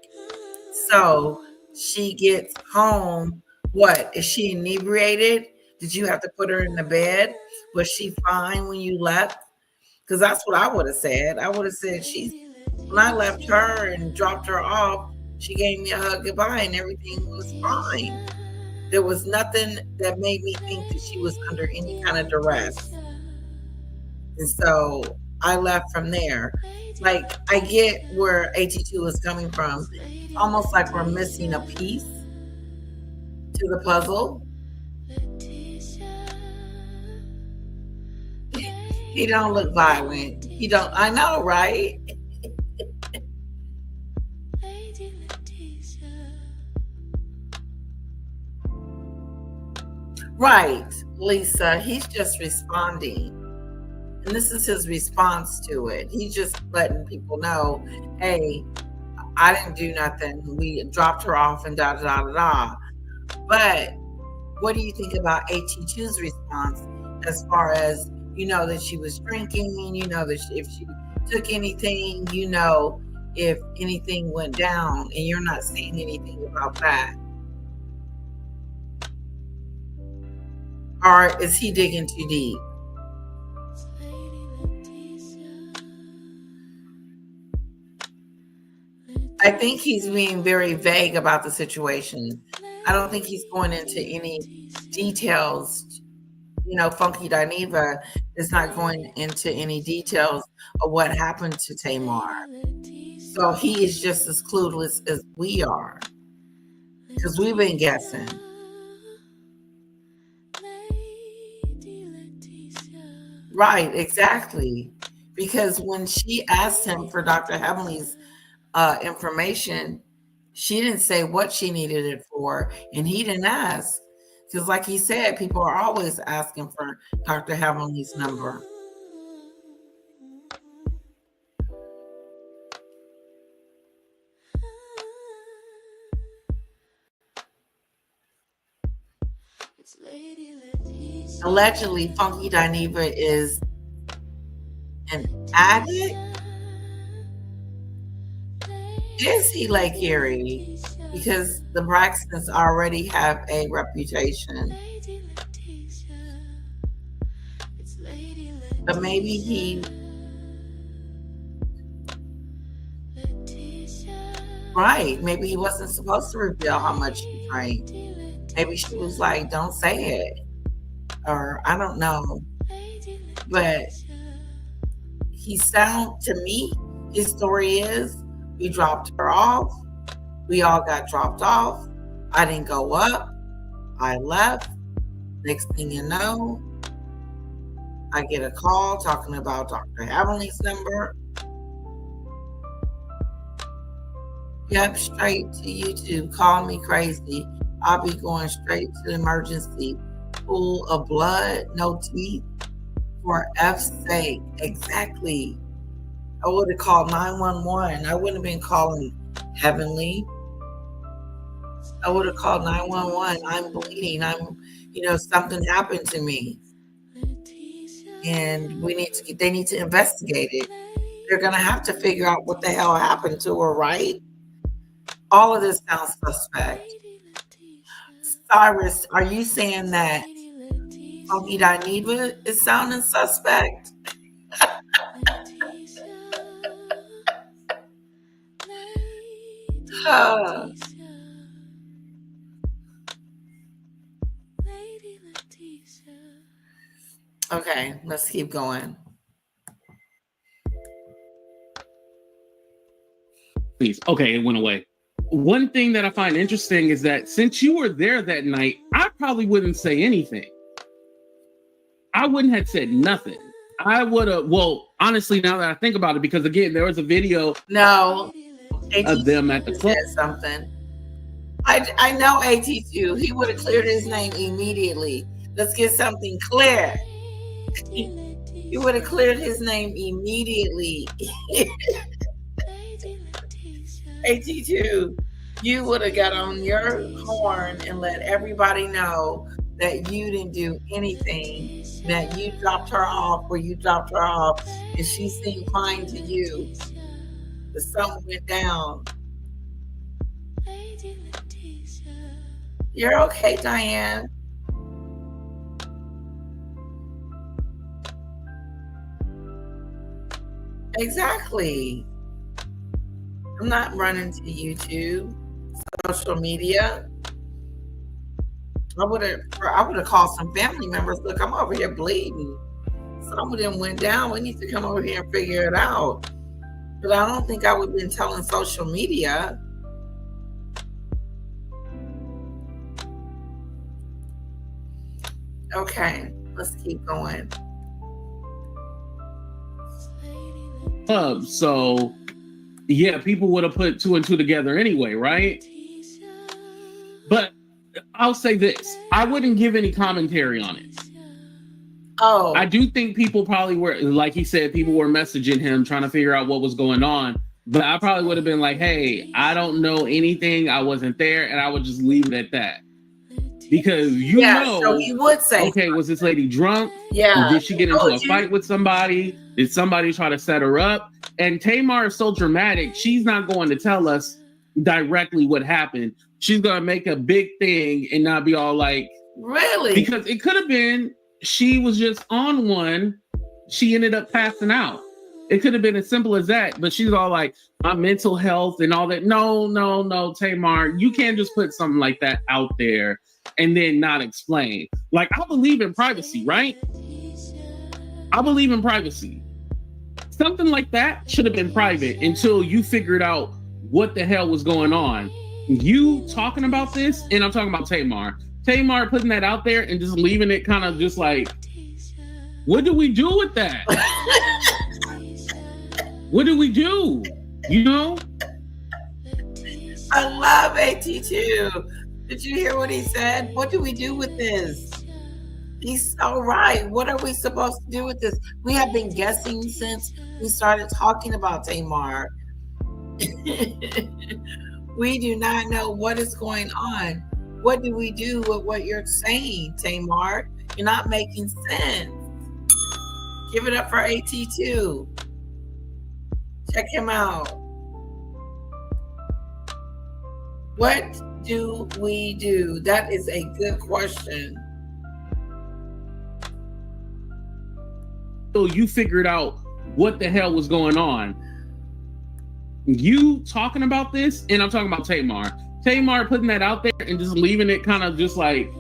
So she gets home. What? Is she inebriated? Did you have to put her in the bed? Was she fine when you left? Because that's what I would have said. I would have said, when I left her and dropped her off, she gave me a hug goodbye and everything was fine. There was nothing that made me think that she was under any kind of duress. And so I left from there. Like, I get where AT2 is coming from. It's almost like we're missing a piece to the puzzle. He don't look violent. He don't. I know, right? Right, Lisa. He's just responding. And this is his response to it. He's just letting people know, hey, I didn't do nothing. We dropped her off and da da da da da. But what do you think about AT2's response as far as, you know, that she was drinking, you know, that if she took anything, you know, if anything went down, and you're not saying anything about that? Or is he digging too deep? I think he's being very vague about the situation. I don't think he's going into any details. You know, Funky Dineva is not going into any details of what happened to Tamar. So he is just as clueless as we are, because we've been guessing. Right, exactly. Because when she asked him for Dr. Heavenly's information, she didn't say what she needed it for, and he didn't ask. Because like he said, people are always asking for Dr. Heavenly's number. Allegedly, Funky Dineva is an addict. Is he, Lake Erie? Because the Braxtons already have a reputation. But maybe he... Right. Maybe he wasn't supposed to reveal how much he drank. Maybe she was like, don't say it. Or I don't know. But to me, his story is, we dropped her off. We all got dropped off. I didn't go up. I left. Next thing you know, I get a call talking about Dr. Heavenly's number. Yep, straight to YouTube. Call me crazy. I'll be going straight to the emergency. Pool of blood, no teeth. For F's sake. Exactly. I would have called 911. I wouldn't have been calling Heavenly. I would have called 911. I'm bleeding. Something happened to me. And they need to investigate it. They're going to have to figure out what the hell happened to her, right? All of this sounds suspect. Cyrus, are you saying that Funky Dineva is sounding suspect? Okay, let's keep going. Please. Okay, it went away. One thing that I find interesting is that since you were there that night, I probably wouldn't say anything. I wouldn't have said nothing. I would have, honestly, now that I think about it, because again, there was a video of them at the club. Something. I know AT2. He would have cleared his name immediately. Let's get something clear. He would have cleared his name immediately. AT2. You would have got on your horn and let everybody know that you didn't do anything, that you dropped her off where you dropped her off, and she seemed fine to you. But something went down. You're okay, Diane. Exactly. I'm not running to YouTube, social media. I would have called some family members. Look, I'm over here bleeding. Some of them went down. We need to come over here and figure it out. But I don't think I would have been telling social media. Okay, let's keep going. So yeah, people would have put 2 and 2 together anyway, right? But I'll say this, I wouldn't give any commentary on it. Oh, I do think people probably were, like he said, people were messaging him trying to figure out what was going on. But I probably would have been like, hey, I don't know anything. I wasn't there. And I would just leave it at that. Because so he would say, okay, was this lady drunk? Yeah. Did she get into a fight with somebody? Did somebody try to set her up? And Tamar is so dramatic. She's not going to tell us directly what happened. She's going to make a big thing and not be all like, really? Because it could have been she was just on one. She ended up passing out. It could have been as simple as that. But she's all like, my mental health and all that. No, Tamar, you can't just put something like that out there and then not explain. Like, I believe in privacy, right? I believe in privacy. Something like that should have been private until you figured out what the hell was going on. You talking about this, and I'm talking about Tamar putting that out there and just leaving it kind of just like, what do we do with that? What do we do? You know? I love AT2. Did you hear what he said? What do we do with this? He's so right. What are we supposed to do with this? We have been guessing since we started talking about Tamar. We do not know what is going on. What do we do with what you're saying, Tamar? You're not making sense. Give it up for AT2. Check him out. What do we do? That is a good question. So you figured out what the hell was going on. You talking about this, and I'm talking about Tamar putting that out there and just leaving it kind of just like,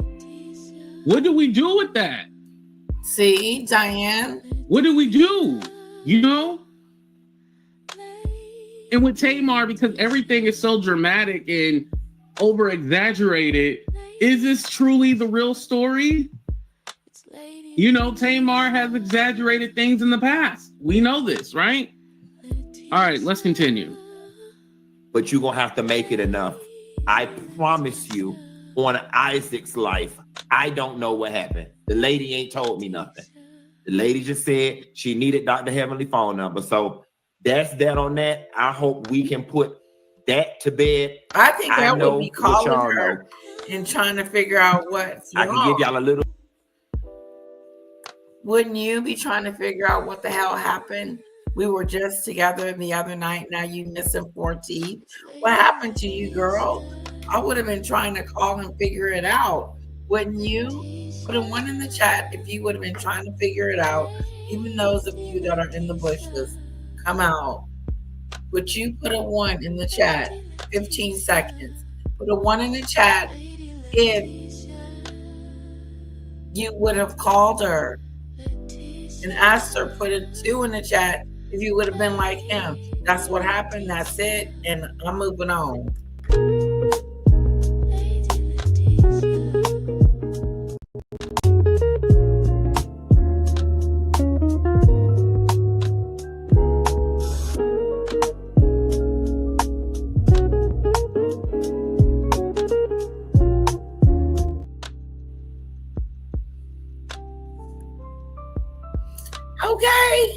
what do we do with that? See, Diane? What do we do? You know? And with Tamar, because everything is so dramatic and over exaggerated, is this truly the real story? You know, Tamar has exaggerated things in the past. We know this, right? All right, let's continue. But you're going to have to make it enough. I promise you, on Isaac's life, I don't know what happened. The lady ain't told me nothing. The lady just said she needed Dr. Heavenly phone number. So that's that on that. I hope we can put that to bed. I think that would be calling her and trying to figure out what's wrong. I can give y'all a little. Wouldn't you be trying to figure out what the hell happened? We were just together the other night. Now you missing 4 teeth. What happened to you, girl? I would have been trying to call and figure it out. Wouldn't you? Put a 1 in the chat if you would have been trying to figure it out. Even those of you that are in the bushes, come out. Would you put a 1 in the chat? 15 seconds. Put a 1 in the chat if you would have called her and asked her. Put a 2 in the chat if you would have been like him. That's what happened. That's it. And I'm moving on. Okay.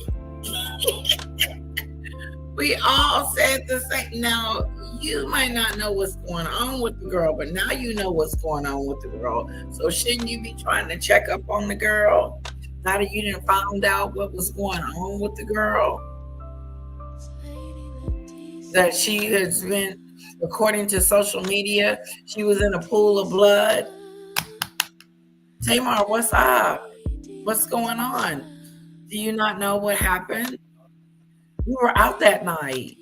We all said the same. Now, you might not know what's going on with the girl, but now you know what's going on with the girl. So shouldn't you be trying to check up on the girl now that you didn't find out what was going on with the girl? That she has been, according to social media, she was in a pool of blood. Tamar, what's up? What's going on? Do you not know what happened? We were out that night.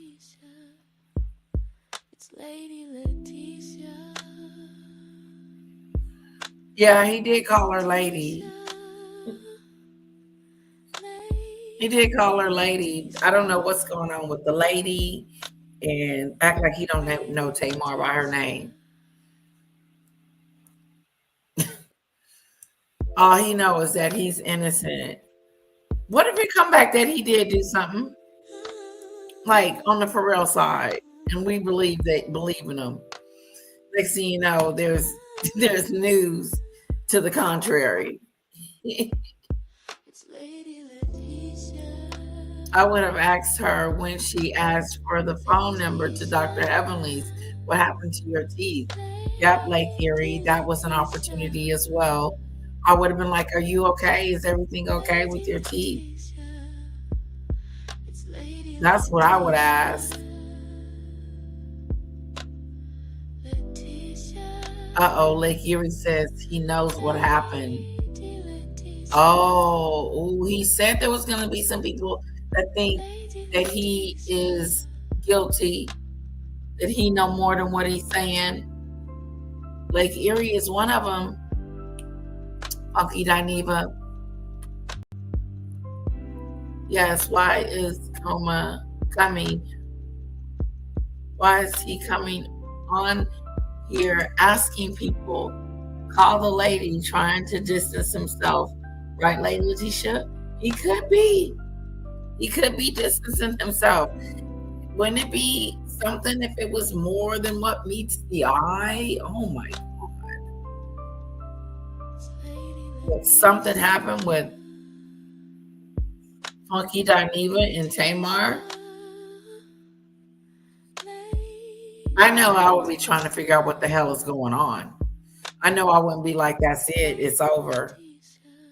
Yeah, he did call her lady. He did call her lady. I don't know what's going on with the lady, and act like he don't know Tamar by her name. All he knows is that he's innocent. What if it come back that he did do something, like on the Pharrell side, and we believe in him? Next thing you know, there's news to the contrary. I would have asked her when she asked for the phone number to Dr. Heavenly's, what happened to your teeth? Yep, Lake Erie, that was an opportunity as well. I would have been like, are you okay? Is everything okay with your teeth? That's what I would ask. Uh-oh, Lake Erie says he knows what happened. Oh, he said there was going to be some people that think that he is guilty, that he know more than what he's saying. Lake Erie is one of them. Funky Dineva. Yes, why is Coma coming? Why is he coming on here asking people? Call the lady, trying to distance himself. Right, Lady Letitia? He could be. He could be distancing himself. Wouldn't it be something if it was more than what meets the eye? Oh my God. If something happened with Funky Dineva and Tamar, I know I would be trying to figure out what the hell is going on. I know I wouldn't be like, that's it, it's over.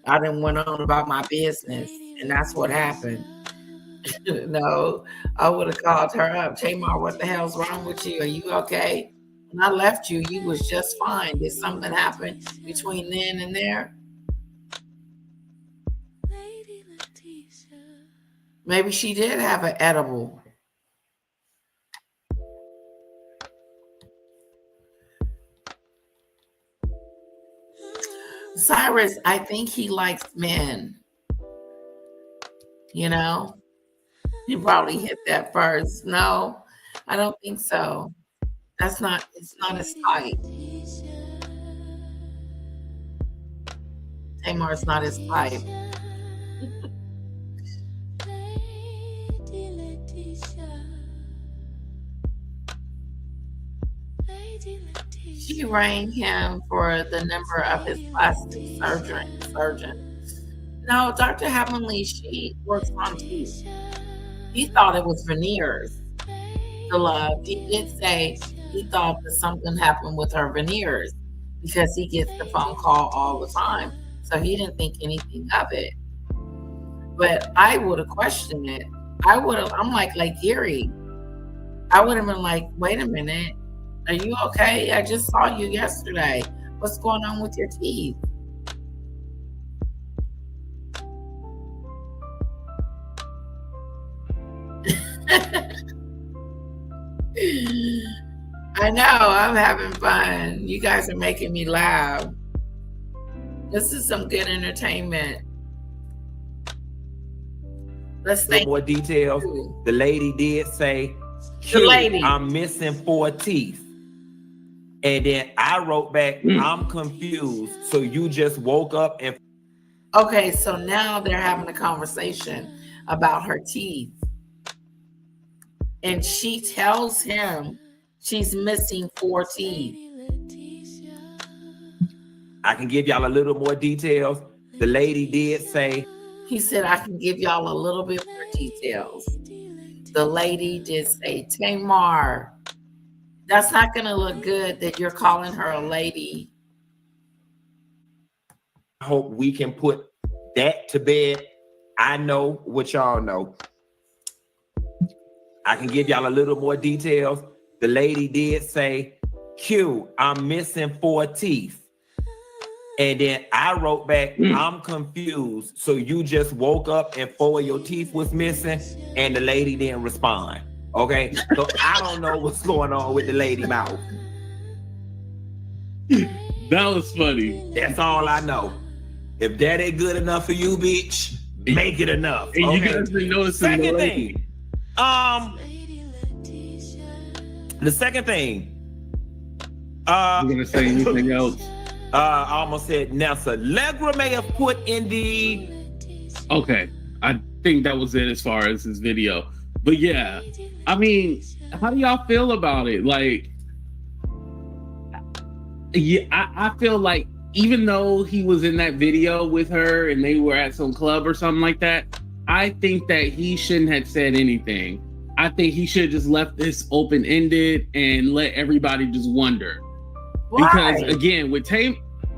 I done went on about my business, and that's what happened. No, I would have called her up. Tamar, what the hell's wrong with you? Are you okay? When I left you, you was just fine. Did something happen between then and there? Maybe she did have an edible. Cyrus, I think he likes men. You know? He probably hit that first. No, I don't think so. It's not his type. Tamar's not his type. She rang him for the number of his plastic surgeon. No, Dr. Heavenly, she works on teeth. He thought it was veneers. The love. He did say he thought that something happened with her veneers because he gets the phone call all the time. So he didn't think anything of it. But I would have questioned it. I'm like Erie. I would have been like, wait a minute. Are you okay? I just saw you yesterday. What's going on with your teeth? I know, I'm having fun. You guys are making me laugh. This is some good entertainment. Let's think more details. The lady did say, I'm missing 4 teeth. And then I wrote back, I'm confused. So you just woke up and... Okay, so now they're having a conversation about her teeth. And she tells him she's missing 4 teeth. I can give y'all a little more details. The lady did say... He said, I can give y'all a little bit more details. The lady did say, Tamar, That's not going to look good that you're calling her a lady. I hope we can put that to bed. I know what y'all know. I can give y'all a little more details. The lady did say, Q, I'm missing 4 teeth. And then I wrote back, I'm confused. So you just woke up and 4 of your teeth was missing, and the lady didn't respond. Okay? So I don't know what's going on with the lady mouth. That was funny. That's all I know. If that ain't good enough for you, bitch, make it enough. And okay? you guys been noticing Second the thing. The second thing. You gonna say anything else? I almost said Nessa. Allegra may have put in the. Okay, I think that was it as far as his video. But yeah, I mean, how do y'all feel about it? Like, yeah, I feel like even though he was in that video with her and they were at some club or something like that, I think that he shouldn't have said anything. I think he should have just left this open-ended and let everybody just wonder. Why? Because again, with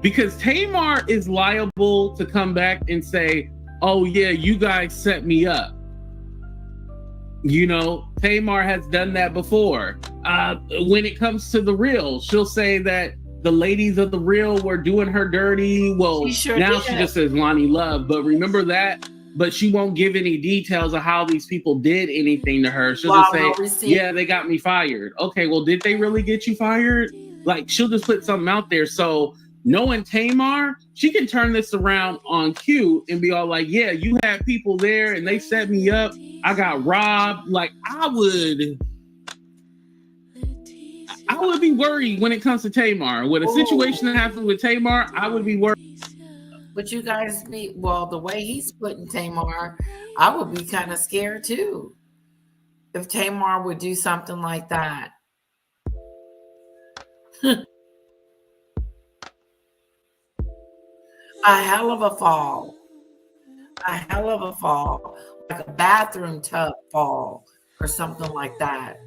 because Tamar is liable to come back and say, oh yeah, you guys set me up. You know, Tamar has done that before. When it comes to the real, she'll say that the ladies of the real were doing her dirty. Well, she just says Lonnie Love, but remember that. But she won't give any details of how these people did anything to her. She'll just say, yeah, they got me fired. Okay, well, did they really get you fired? Like, she'll just put something out there. So knowing Tamar, she can turn this around on Q and be all like, yeah, you had people there and they set me up. I got robbed. Like, I would be worried when it comes to Tamar. With a situation that happened with Tamar, I would be worried. But you guys the way he's putting Tamar, I would be kind of scared too. If Tamar would do something like that. A hell of a fall. Like a bathroom tub fall or something like that.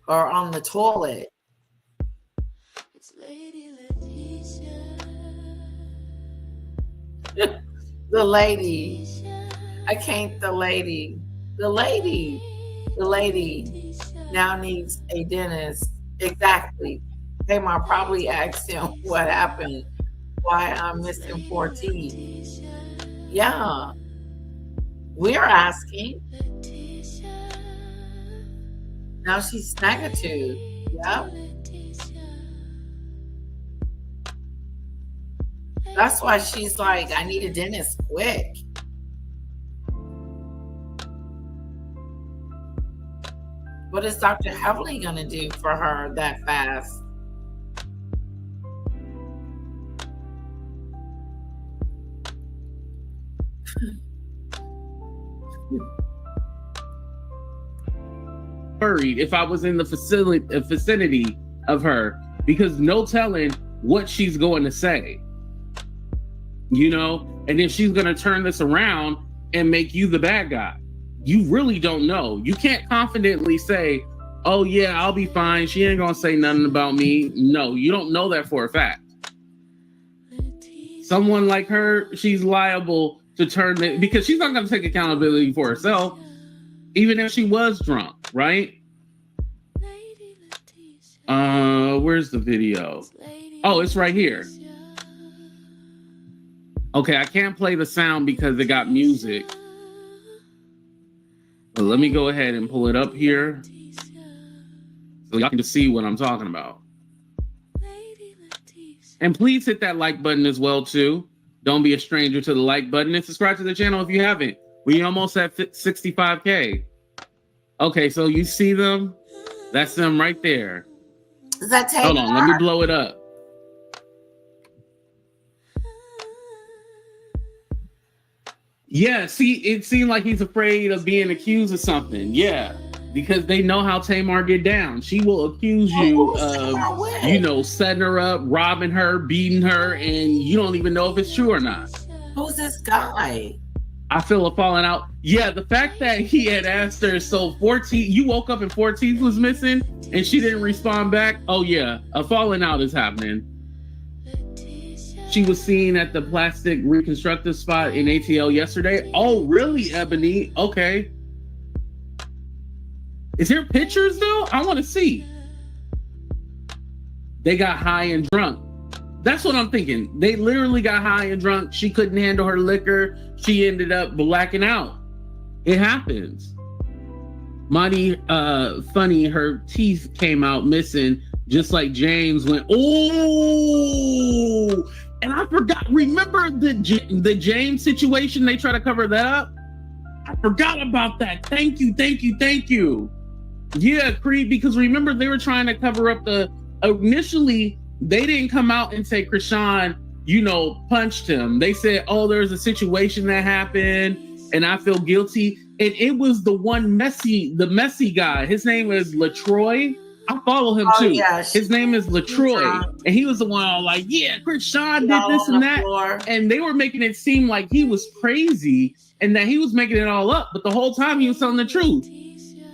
Or on the toilet. The lady. I can't, the lady. The lady now needs a dentist. Exactly. Tamar probably asked him what happened, why I'm missing 4 teeth. Yeah. We're asking. Now she's snaggitude. Yep. That's why she's like, I need a dentist quick. What is Dr. Heavily going to do for her that fast? Worried if I was in the vicinity of her, because no telling what she's going to say. You know, and if she's going to turn this around and make you the bad guy, you really don't know. You can't confidently say, oh yeah, I'll be fine. She ain't going to say nothing about me. No, you don't know that for a fact. Someone like her, she's liable to turn it, because she's not going to take accountability for herself, even if she was drunk, right? Where's the video? Oh, it's right here. Okay, I can't play the sound because it got music. But let me go ahead and pull it up here so y'all can just see what I'm talking about. And please hit that like button as well, too. Don't be a stranger to the like button, and subscribe to the channel if you haven't. We almost at 65K. Okay, so you see them? That's them right there. Is that Tamar? Hold on, let me blow it up. Yeah, see, it seemed like he's afraid of being accused of something. Yeah, because they know how Tamar get down. She will accuse you of, you know, setting her up, robbing her, beating her, and you don't even know if it's true or not. Who's this guy? I feel a falling out. Yeah, the fact that he had asked her, so 14, you woke up and 4 teeth was missing and she didn't respond back. Oh yeah, a falling out is happening. She was seen at the plastic reconstructive spot in ATL yesterday. Oh, really, Ebony? Okay. Is there pictures though? I want to see. They got high and drunk. That's what I'm thinking. They literally got high and drunk. She couldn't handle her liquor. She ended up blacking out. It happens. Mighty funny, her teeth came out missing, just like James went, oh! And I forgot, remember the James situation? They try to cover that up? I forgot about that. Thank you. Yeah, Creed, because remember they were trying to cover up initially, they didn't come out and say Krishan, punched him. They said, oh, there's a situation that happened and I feel guilty. And it was the messy guy. His name is LaTroy. I follow him too. Yeah, his name is LaTroy. And he was the one all like, yeah, Krishan did this and that. Floor. And they were making it seem like he was crazy and that he was making it all up. But the whole time he was telling the truth.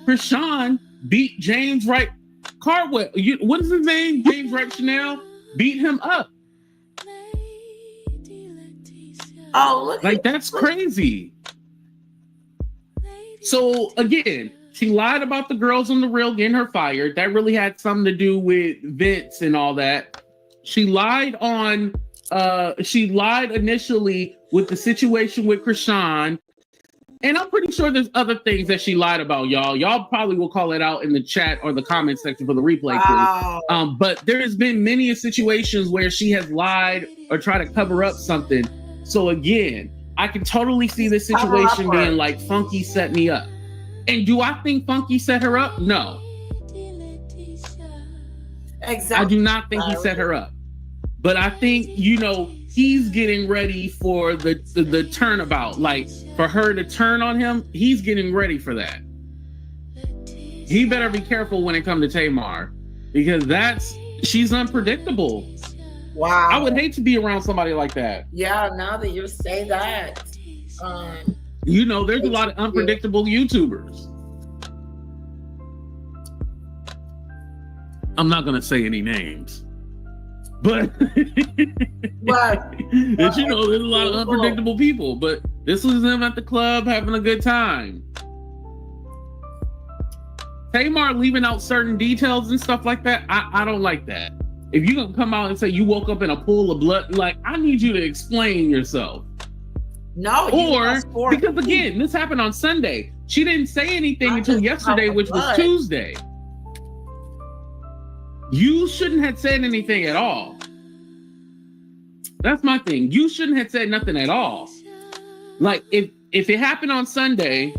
Krishan beat James Wright Cardwell. What is his name? James Wright Chanel beat him up. Oh, that's crazy. So again, she lied about the girls on the Real getting her fired. That really had something to do with Vince and all that. She lied initially with the situation with Krishan. And I'm pretty sure there's other things that she lied about, y'all. Y'all probably will call it out in the chat or the comment section for the replay. Wow. But there's been many situations where she has lied or tried to cover up something. So again, I can totally see this situation being like Funky set me up. And do I think Funky set her up? No. Exactly. I do not think he set her up. But I think, he's getting ready for the turnabout. Like, for her to turn on him, he's getting ready for that. He better be careful when it comes to Tamar, because she's unpredictable. Wow. I would hate to be around somebody like that. Yeah, now that you say that. There's a lot of unpredictable YouTubers. I'm not going to say any names. But there's a lot of unpredictable people. But this was them at the club having a good time. Tamar leaving out certain details and stuff like that, I don't like that. If you're gonna come out and say you woke up in a pool of blood, like, I need you to explain yourself. No, or because again, this happened on Sunday. She didn't say anything until yesterday, which was Tuesday. You shouldn't have said anything at all. That's my thing. You shouldn't have said nothing at all. Like, if it happened on Sunday,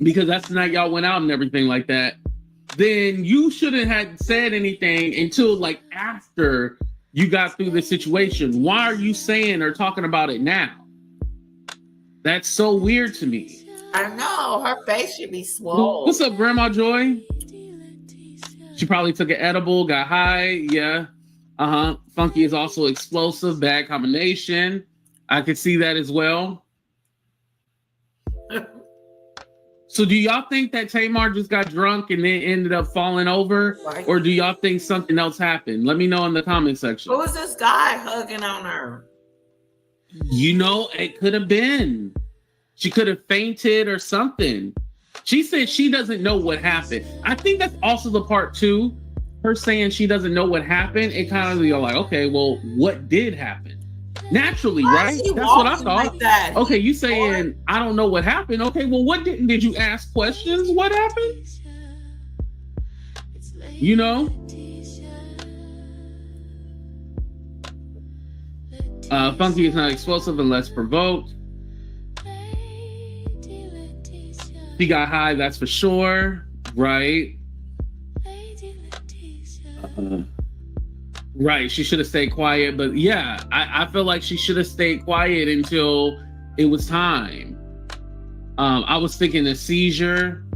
because that's the night y'all went out and everything like that, then you shouldn't have said anything until like after you got through the situation. Why are you saying or talking about it now? That's so weird to me. I know. Her face should be swollen. What's up, Grandma Joy? She probably took an edible, got high. Yeah. Funky is also explosive, bad combination. I could see that as well. So do y'all think that Tamar just got drunk and then ended up falling over? Or do y'all think something else happened? Let me know in the comment section. Who was this guy hugging on her? It could have been. She could have fainted or something. She said she doesn't know what happened. I think that's also the part too. Her saying she doesn't know what happened. It kind of, you're like, okay, well, what did happen? Naturally, right? That's what I thought. Like okay, you saying I don't know what happened. Okay, well, what did you ask questions? What happened? Funky is not explosive unless provoked. She got high, that's for sure, right? Right, she should have stayed quiet, but yeah, I feel like she should have stayed quiet until it was time. I was thinking a seizure.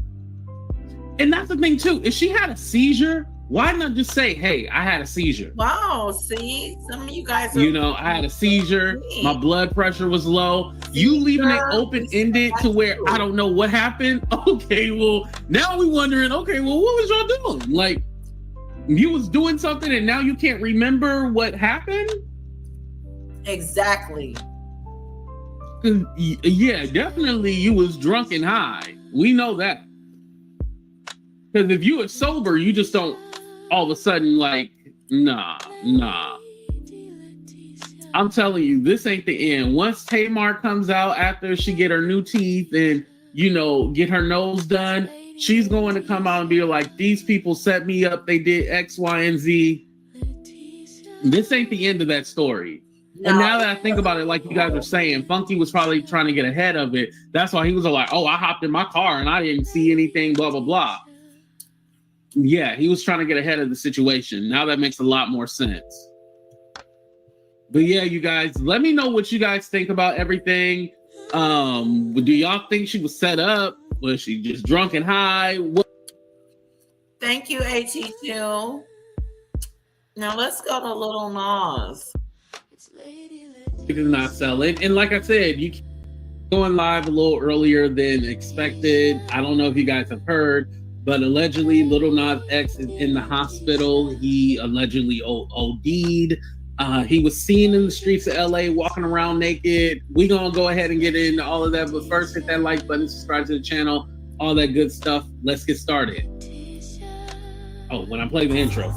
And that's the thing too, if she had a seizure, why not just say, hey, I had a seizure? Wow, see, some of you guys are... I had a seizure, my blood pressure was low. You leaving it open-ended to where I don't know what happened. Okay, well, now we wondering, okay, well, what was y'all doing? Like, you was doing something and now you can't remember what happened? Exactly. Yeah, definitely you was drunk and high. We know that. Because if you were sober, you just don't all of a sudden like, nah. I'm telling you, this ain't the end. Once Tamar comes out after she get her new teeth and, you know, get her nose done, she's going to come out and be like, these people set me up. They did X, Y, and Z. This ain't the end of that story. No. And now that I think about it, like you guys were saying, Funky was probably trying to get ahead of it. That's why he was like, oh, I hopped in my car and I didn't see anything, blah, blah, blah. Yeah, he was trying to get ahead of the situation. Now that makes a lot more sense. But yeah, you guys, let me know what you guys think about everything. Do y'all think she was set up? Was she just drunk and high? Thank you, AT2. Now let's go to Lil Nas. It is not selling. And like I said, you keep going live a little earlier than expected. I don't know if you guys have heard, but allegedly Lil Nas X is in the hospital. He allegedly OD'd. He was seen in the streets of LA walking around naked. We're going to go ahead and get into all of that. But first, hit that like button, subscribe to the channel, all that good stuff. Let's get started. Oh, when I play the intro.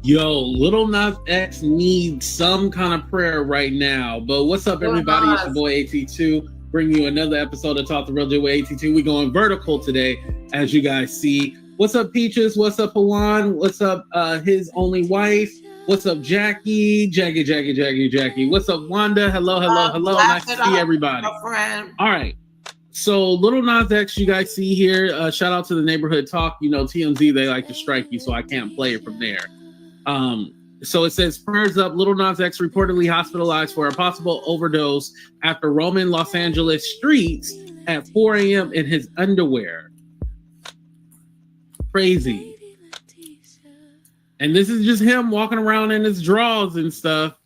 Yo, Lil Nas X needs some kind of prayer right now. But what's up, everybody? It's your boy AT2. Bring you another episode of Talk the Real J with AT2. We're going vertical today, as you guys see. What's up, Peaches? What's up, Hawan? What's up, his only wife? What's up, Jackie? Jackie. What's up, Wanda? Hello. Nice to see everybody. All right. So Lil Nas X, you guys see here. Shout out to the Neighborhood Talk. You know, TMZ, they like to strike you, so I can't play it from there. So it says, prayers up, Lil Nas X reportedly hospitalized for a possible overdose after roaming Los Angeles streets at 4 a.m. in his underwear. Crazy. And this is just him walking around in his drawers and stuff.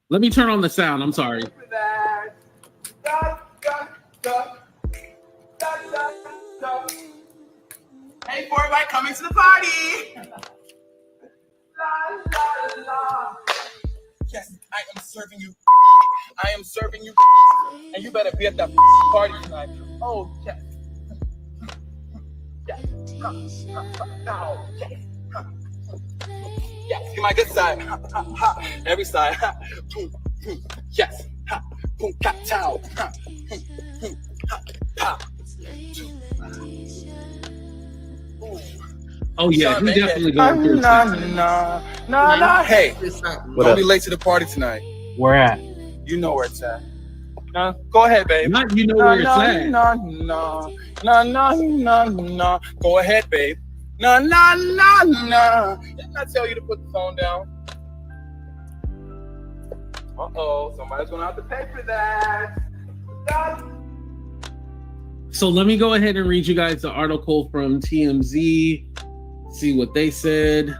Let me turn on the sound. I'm sorry. Hey, for everybody coming to the party. La, la, la. Yes, I am serving you. I am serving you. And you better be at that party tonight. Oh, yes. Yes. No. Yes, see my good side. Every side. Yes. Boom, cat, chow. Oh yeah, he definitely going through Nah. Hey, don't be late to the party tonight. Where at? You know where it's at. No, go ahead, babe. Not you know where it's at. No. Go ahead, babe. No. Didn't I tell you to put the phone down? Uh-oh, somebody's gonna have to pay for that. So let me go ahead and read you guys the article from TMZ. See what they said.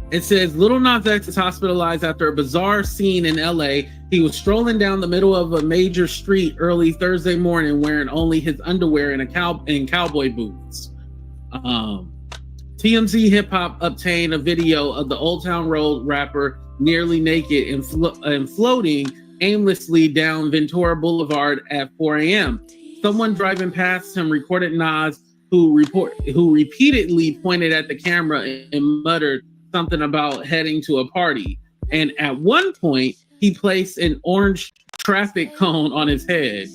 It says Lil Nas X is hospitalized after a bizarre scene in LA. He was strolling down the middle of a major street early Thursday morning wearing only his underwear and cowboy boots. TMZ Hip Hop obtained a video of the Old Town Road rapper nearly naked and floating aimlessly down Ventura Boulevard at 4 a.m. Someone driving past him recorded Nas, who repeatedly pointed at the camera and muttered something about heading to a party. And at one point, he placed an orange traffic cone on his head.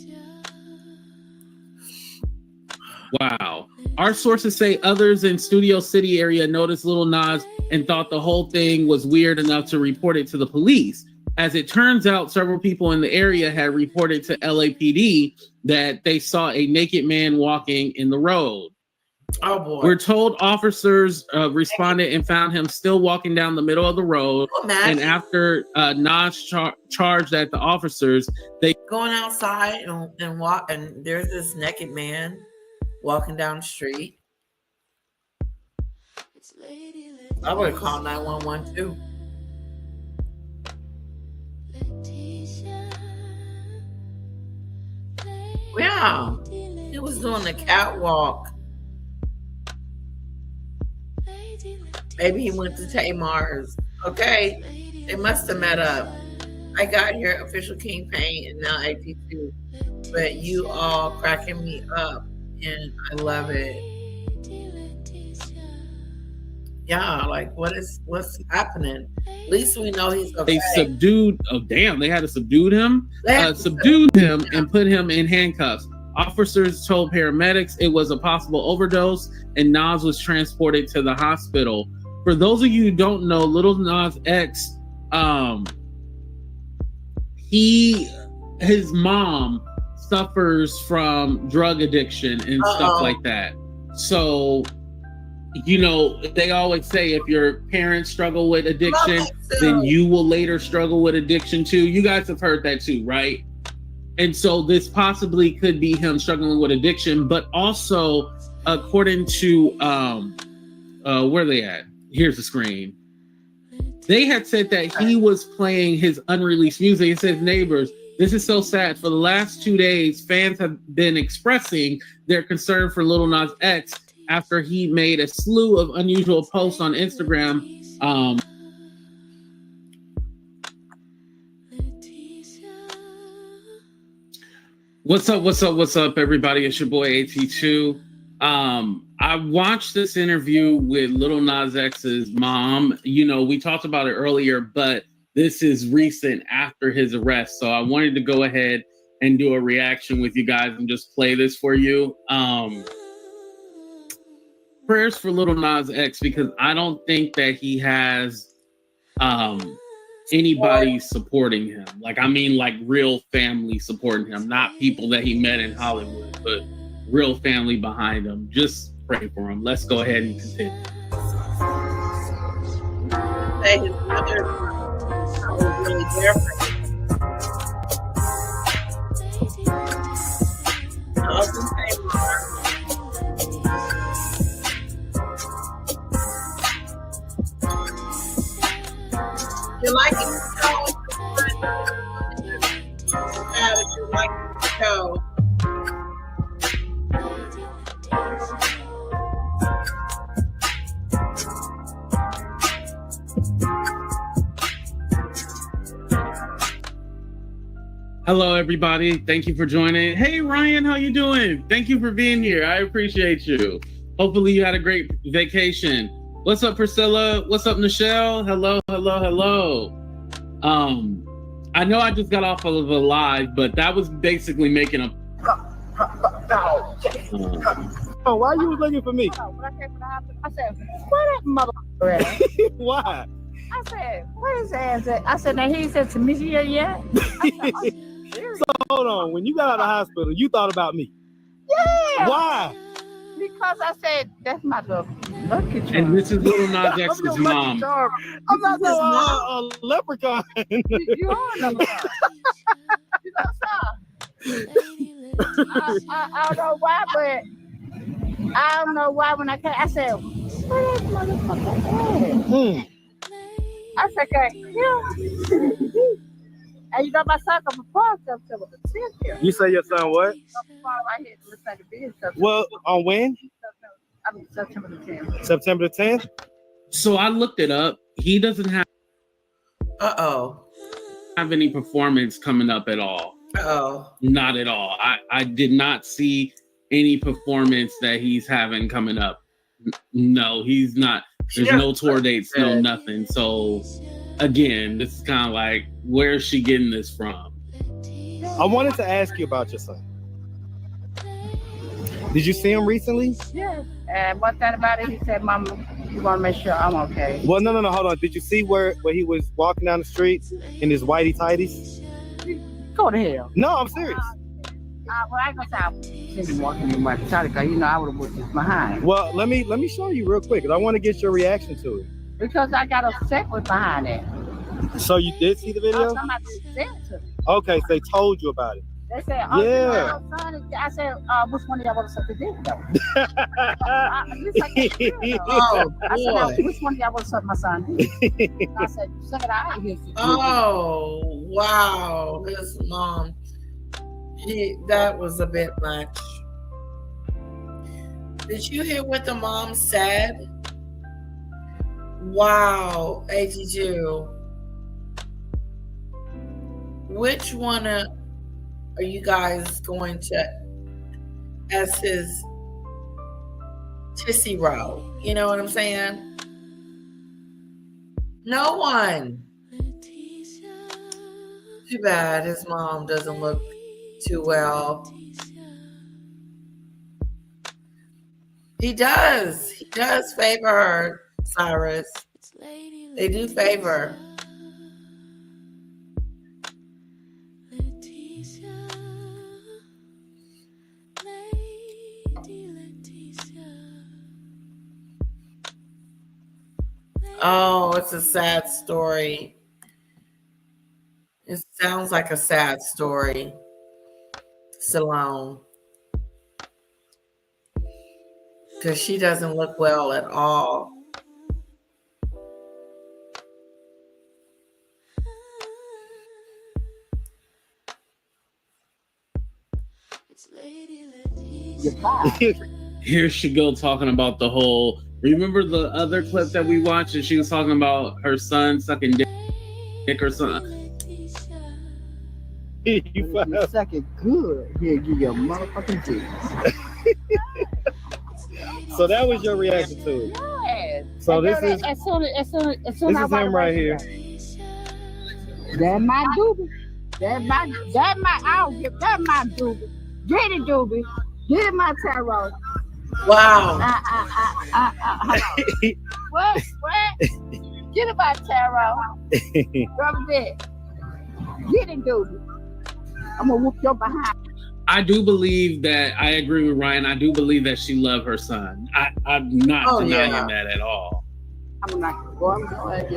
Wow. Our sources say others in Studio City area noticed Lil Nas and thought the whole thing was weird enough to report it to the police. As it turns out, several people in the area had reported to LAPD that they saw a naked man walking in the road. Oh boy. We're told officers responded and found him still walking down the middle of the road. And after Nas charged at the officers, they going outside and walk, and there's this naked man walking down the street. I would call 911 too. Yeah, he was doing the catwalk. Maybe he went to Tamar's. Okay, they must have met up. I got here, official King Pain, and now AT2. But you all cracking me up, and I love it. Yeah, like what's happening? At least we know he's okay. They subdued. Oh damn! They had to subdue him. Subdued him and put him in handcuffs. Officers told paramedics it was a possible overdose, and Nas was transported to the hospital. For those of you who don't know, Lil Nas X, his mom suffers from drug addiction and stuff like that. So, you know, they always say if your parents struggle with addiction, then you will later struggle with addiction too. You guys have heard that too, right? And so this possibly could be him struggling with addiction, but also according to where are they at? Here's the screen. They had said that he was playing his unreleased music. It says, neighbors, this is so sad. For the last 2 days, fans have been expressing their concern for Lil Nas X after he made a slew of unusual posts on Instagram. What's up, everybody? It's your boy AT2. I watched this interview with Lil Nas X's mom. You know, we talked about it earlier, but this is recent after his arrest. So I wanted to go ahead and do a reaction with you guys and just play this for you. Prayers for Lil Nas X, because I don't think that he has anybody supporting him. Like, I mean, like real family supporting him, not people that he met in Hollywood, but real family behind him. Just pray for him. Let's go ahead and continue. Say his mother was really there for him. You like it? You like the show? Hello, everybody. Thank you for joining. Hey, Ryan, how you doing? Thank you for being here. I appreciate you. Hopefully you had a great vacation. What's up, Priscilla? What's up, Nichelle? Hello. I know I just got off of a live, but that was basically making a... Oh, why you was looking for me? When I came from the hospital, I said, where that motherfucker at? Why? I said, where his ass at? I said, now he said to me yet? So hold on, when you got out of the hospital, you thought about me? Yeah. Why? Because I said, that's my little lucky charm. And this is Lil Nas X's mom. I'm not a leprechaun. You are no leprechaun. You know, I don't know why, but I don't know why when I came, I said, where that motherfucker at? I said, yeah. And you know, my son comes from September the 10th. You say your son what? I hit the second video. Well, on when? I mean, September the 10th. September the 10th? So I looked it up. He doesn't have any performance coming up at all. Not at all. I did not see any performance that he's having coming up. No, he's not. There's no tour dates, no nothing. So again, this is kind of like, where's she getting this from? I wanted to ask you about your son. Did you see him recently? Yes. And one thing about it, he said, Mama, You want to make sure I'm okay. Well, no, hold on. Did you see where he was walking down the street in his whitey tighties? Go to hell. No, I'm serious. Well, I ain't gonna say I was walking in my tighties because I would have put this behind. Well, let me show you real quick, because I want to get your reaction to it. Because I got upset with behind it. So you did see the video? Somebody said to me. Okay, so they told you about it. They said, yeah. I said, which one of y'all want to suck the dick though? Which one of y'all want to suck my son? I said, suck it out. Oh, wow. His mom. That was a bit much. Did you hear what the mom said? Wow, AT2. Which one are you guys going to as his tissy row? You know what I'm saying? No one. Too bad his mom doesn't look too well. He does favor her, Cyrus. They do favor. Oh, it's a sad story. It sounds like a sad story. Salome. Because she doesn't look well at all. Here she go talking about the whole. Remember the other clip that we watched, and she was talking about her son sucking dick or something. You suck it good. He'll give you a motherfucking dick. So that was your reaction to it. Yes. So this is as soon this is him right here. That my doobie. That my I don't give that my doobie. Get it, doobie. Get it, my tarot. Wow. What? Get it, my tarot. Rubber it. Get it, doobie. I'm gonna whoop your behind. I do believe that I agree with Ryan. I do believe that she loved her son. I'm not denying that at all. I'm not going to whoop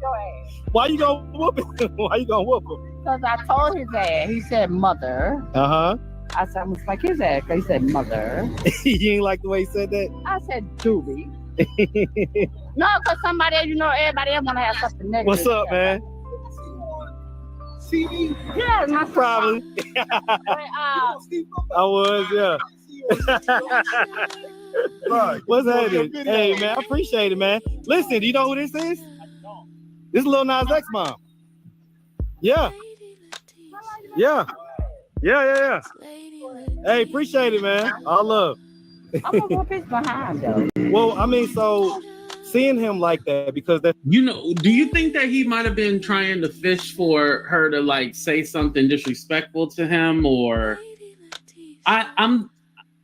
your ass. Why you gonna whoop him? Why you gonna whoop him? Because I told his ass. He said mother. Uh-huh. I said I'm gonna smack his ass. He said mother. You ain't like the way he said that? I said doobie. No, because somebody, everybody else wanna have something negative. What's up, man? TV? Yeah, my probably. I was, yeah. What's happening? Hey, man, I appreciate it, man. Listen, do you know who this is? This is Lil Nas X mom. Yeah. Hey, appreciate it, man. All love. I'm gonna whoop his behind, though. Well, I mean, so seeing him like that, because that, do you think that he might have been trying to fish for her to like say something disrespectful to him, or I'm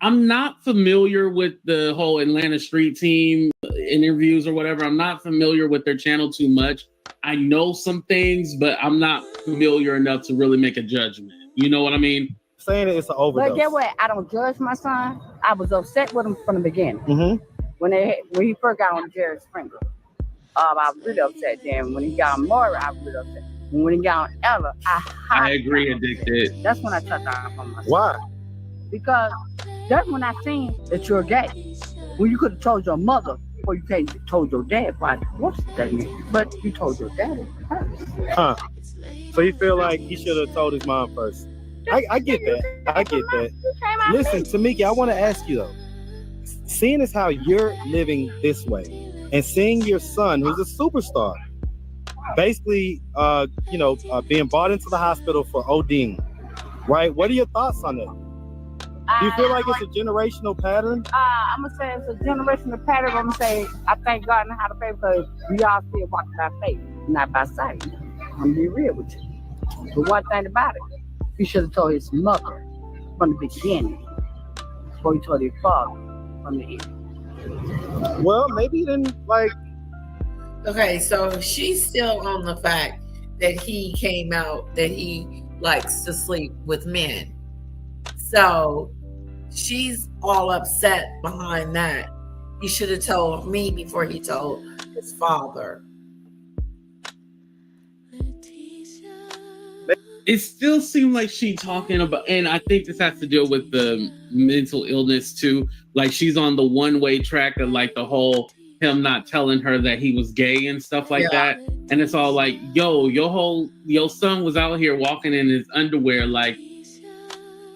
not familiar with the whole Atlanta Street Team interviews or whatever. I'm not familiar with their channel too much. I know some things, but I'm not familiar enough to really make a judgment. You know what I mean? Saying it's an overdose. But get what? I don't judge my son. I was upset with him from the beginning. Mm-hmm. When he first got on Jerry Springer, I was really upset. Then when he got on Maury, I was really upset. And when he got on Ella, I agree, Addicted. That's when I shut down on myself. Why? Because that's when I seen that you're gay. When you could have told your mother, or you could have told your dad, what's that mean? But you told your dad first. Huh. So you feel like he should have told his mom first? I get that. I get that. Listen, Tamika, I want to ask you though. Seeing as how you're living this way, and seeing your son, who's a superstar, basically, being brought into the hospital for ODing, right? What are your thoughts on that? Do you feel like it's a generational pattern? I'm gonna say it's a generational pattern. I'm gonna say I thank God and how to pay because we all still walking by faith, not by sight. I'm gonna be real with you. But one thing about it, he should have told his mother from the beginning before he told his father from the end. Well, maybe then, like, Okay, so she's still on the fact that he came out that he likes to sleep with men. So she's all upset behind that. He should have told me before he told his father. It still seemed like she talking about, and I think this has to deal with the mental illness too. Like she's on the one-way track of like the whole him not telling her that he was gay and stuff like that. And it's all like, yo, your son was out here walking in his underwear. Like,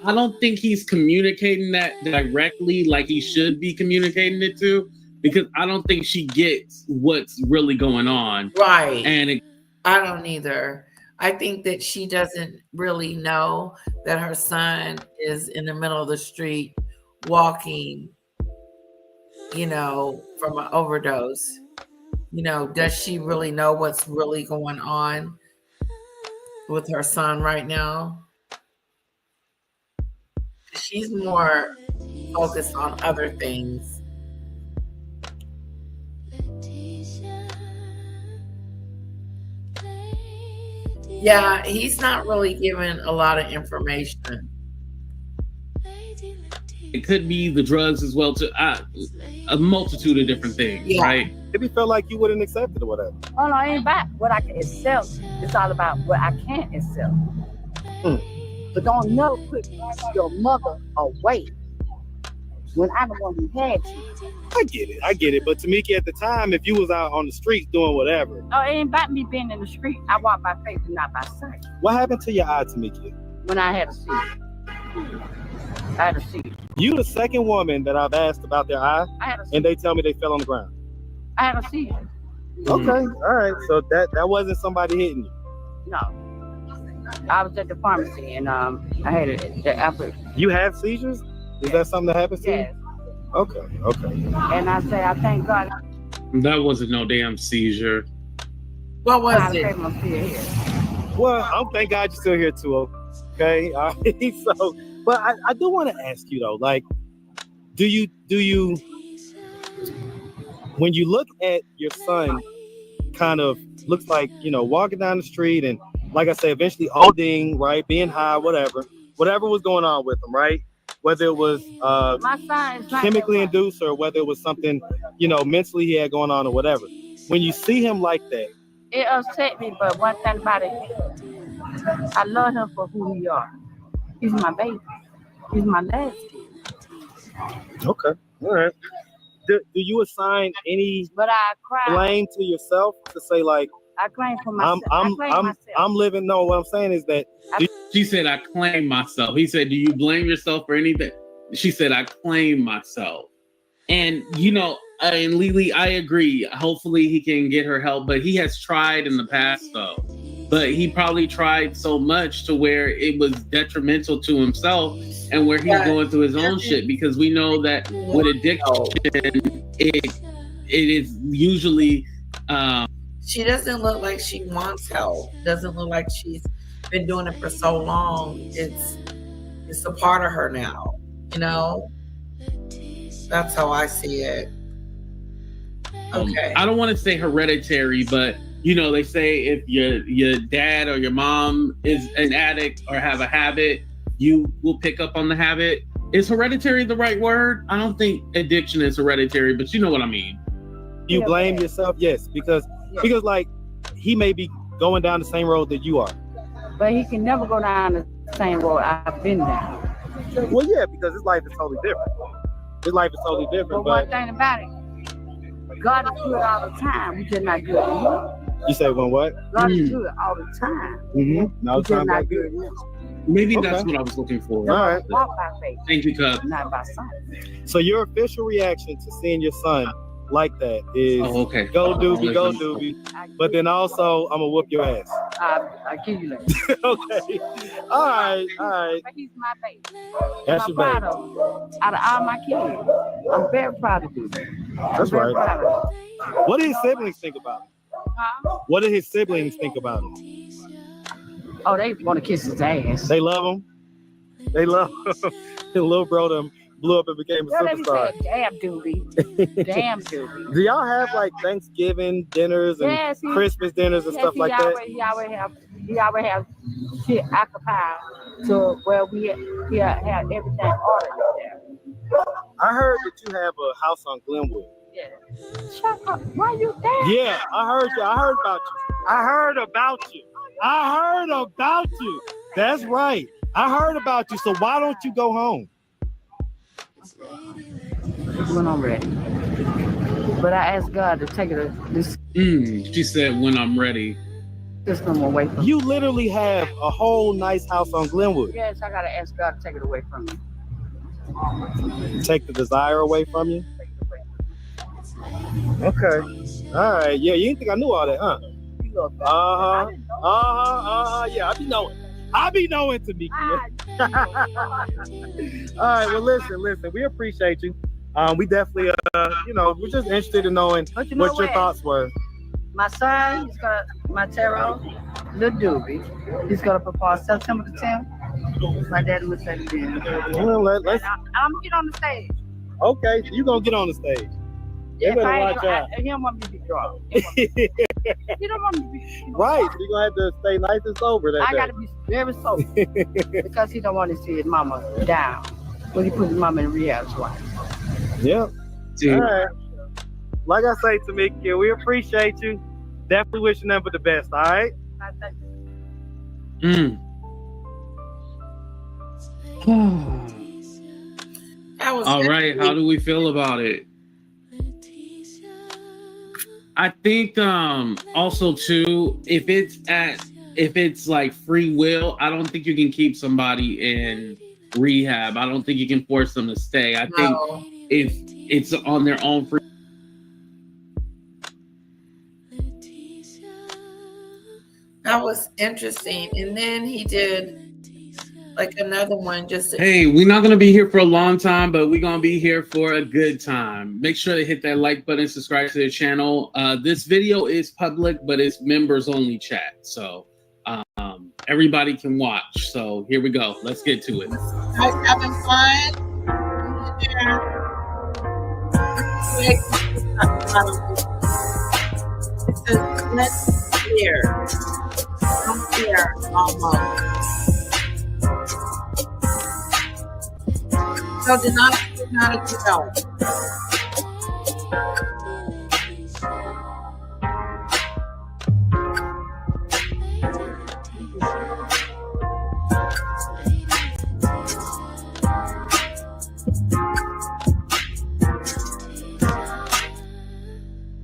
I don't think he's communicating that directly like he should be communicating it to, because I don't think she gets what's really going on. Right. And I don't either. I think that she doesn't really know that her son is in the middle of the street walking, from an overdose. Does she really know what's really going on with her son right now? She's more focused on other things. Yeah, he's not really given a lot of information. It could be the drugs as well, too. A multitude of different things, right? Maybe felt like you wouldn't accept it or whatever. Oh, no, it ain't about what I can accept. It's all about what I can't accept. But don't never put your mother away when I'm the one who had you. I get it. But Tamika, at the time, if you was out on the streets doing whatever. Oh, it ain't about me being in the street. I walk by faith and not by sight. What happened to your eye, Tamika? When I had a seizure. I had a seizure. You the second woman that I've asked about their eye, I had a seizure. and they tell me they fell on the ground. I had a seizure. Okay, all right. So that wasn't somebody hitting you. No. I was at the pharmacy and I had it. You have seizures? Is that something that happens to Yes. you? Okay. And I say, I thank God. That wasn't no damn seizure. What was it? I'm still here. Well, thank God you're still here too. Okay. All right. So, but I do want to ask you though, like, do you when you look at your son, kind of looks like, walking down the street and, like I said, eventually ODing, right, being high, whatever was going on with him, right? Whether it was My son is chemically induced or whether it was something, mentally he had going on or whatever. When you see him like that, it upset me, but one thing about it, I love him for who he are. He's my baby. He's my last kid. Okay, all right. Do you assign any But I cry. blame to yourself to say like, I claim for myself. I'm living? No, what I'm saying is that She said, I claim myself. He said, do you blame yourself for anything? She said, I claim myself. And, and Lily, I agree. Hopefully he can get her help, but he has tried in the past though. But he probably tried so much to where it was detrimental to himself and where he's going through his own shit, because we know that with addiction, it is usually... She doesn't look like she wants help. Doesn't look like she's been doing it for so long. It's a part of her now, That's how I see it. Okay. I don't want to say hereditary, but they say if your dad or your mom is an addict or have a habit, you will pick up on the habit. Is hereditary the right word? I don't think addiction is hereditary, but you know what I mean. You blame yourself, yes, because like he may be going down the same road that you are. But he can never go down the same road I've been down. Well, yeah, because his life is totally different. But one thing about it, God is good all the time. We just not good enough. You say when what? God is good all the time. Mm-hmm. We just not good enough. Maybe that's what I was looking for. All right. Walk by faith. Thank you, Cub. Not by sight. So your official reaction to seeing your son like that is, okay. Go doobie. But then also, I'm gonna whoop your ass. I give you that. Okay. All right. But he's my baby. That's I'm your baby. proud of him. Out of all my kids, I'm very proud of you. That's right. Proud of him. What did his siblings think about him? Huh? What did his siblings think about him? Oh, they want to kiss his ass. They love him. They love him. His little brother blew up and became a Girl, let me superstar. say, damn doobie. Damn doobie. Do y'all have like Thanksgiving dinners and Yes, Christmas dinners and stuff like that? He always have shit occupied to where we have everything ordered there. I heard that you have a house on Glenwood. Yeah. Shut up. Why you there? Yeah, I heard you. I heard about you. I heard about you. That's right. I heard about you. So why don't you go home? When I'm ready. But I asked God to take this She said, when I'm ready. system away from me. You literally have a whole nice house on Glenwood. Yes, I gotta ask God to take it away from me. Take the desire away from you? Okay. All right. Yeah, you didn't think I knew all that, huh? You go back. Yeah, I be knowing Tamika. All right, well, listen. We appreciate you. We definitely, we're just interested in knowing But you know what your what? thoughts were. My son, my Taro, Lil Doobie, he's gonna propose September the 10th. My daddy would say then. Well, let's. I'm gonna get on the stage. Okay, you gonna get on the stage. You better watch out. He don't want me to be drunk. He don't want me to be Right, so you're gonna have to stay nice and sober that I day. gotta be very sober because he don't want to see his mama down when he put his mama in rehab twice. Yep. Dude. All right. Like I say, Tamika, we appreciate you. Definitely wishing them for the best. All right. I think That was All right, how do we feel about it? I think also too, if it's like free will, I don't think you can keep somebody in rehab. I don't think you can force them to stay. I think if it's on their own free. That was interesting. And then he did like another one just to, Hey, we're not going to be here for a long time, but we're going to be here for a good time. Make sure to hit that like button, subscribe to the channel. This video is public, but it's members only chat. So everybody can watch. So here we go. Let's get to it. guys having fun. Let's clear. I'm here almost. So did not go.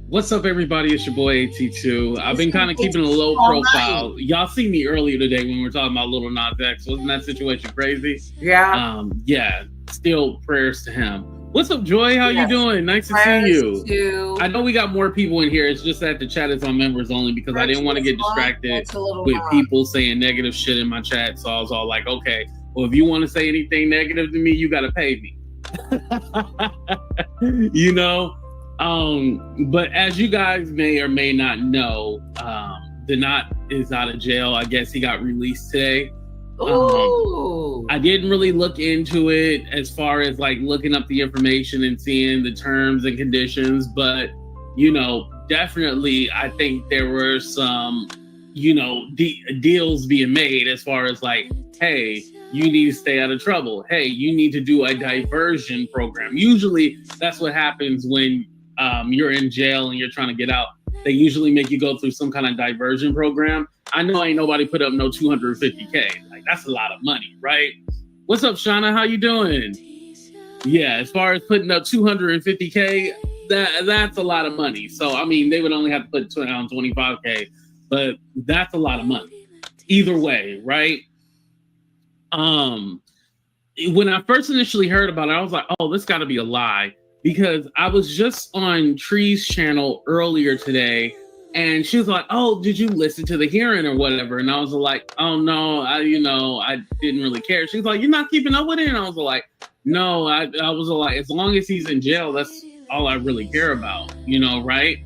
What's up, everybody? It's your boy AT2. I've been kind of keeping a low profile. Y'all see me earlier today when we were talking about Lil Nas X. Wasn't that situation crazy? Yeah. Yeah. Still prayers to him. What's up, Joy? How you doing? Nice to see you. I know we got more people in here. It's just that the chat is on members only because I didn't want to get distracted with people saying negative shit in my chat. So I was all like, okay, well, if you want to say anything negative to me, you got to pay me. You know? But as you guys may or may not know, Dineva is out of jail. I guess he got released today. I didn't really look into it as far as like looking up the information and seeing the terms and conditions, but definitely I think there were some deals being made as far as like, hey, you need to stay out of trouble. Hey, you need to do a diversion program. Usually that's what happens when you're in jail and you're trying to get out. They usually make you go through some kind of diversion program. I know ain't nobody put up no 250K. Like, that's a lot of money, right? What's up, Shauna? How you doing? Yeah, as far as putting up 250K, that's a lot of money. So, I mean, they would only have to put down 25K, but that's a lot of money. Either way, right? When I first initially heard about it, I was like, oh, this got to be a lie. Because I was just on Tree's channel earlier today, and she was like, "Oh, did you listen to the hearing or whatever?" And I was like, "Oh no, I didn't really care." She was like, "You're not keeping up with it?" And I was like, "No, I was like, as long as he's in jail, that's all I really care about, right?"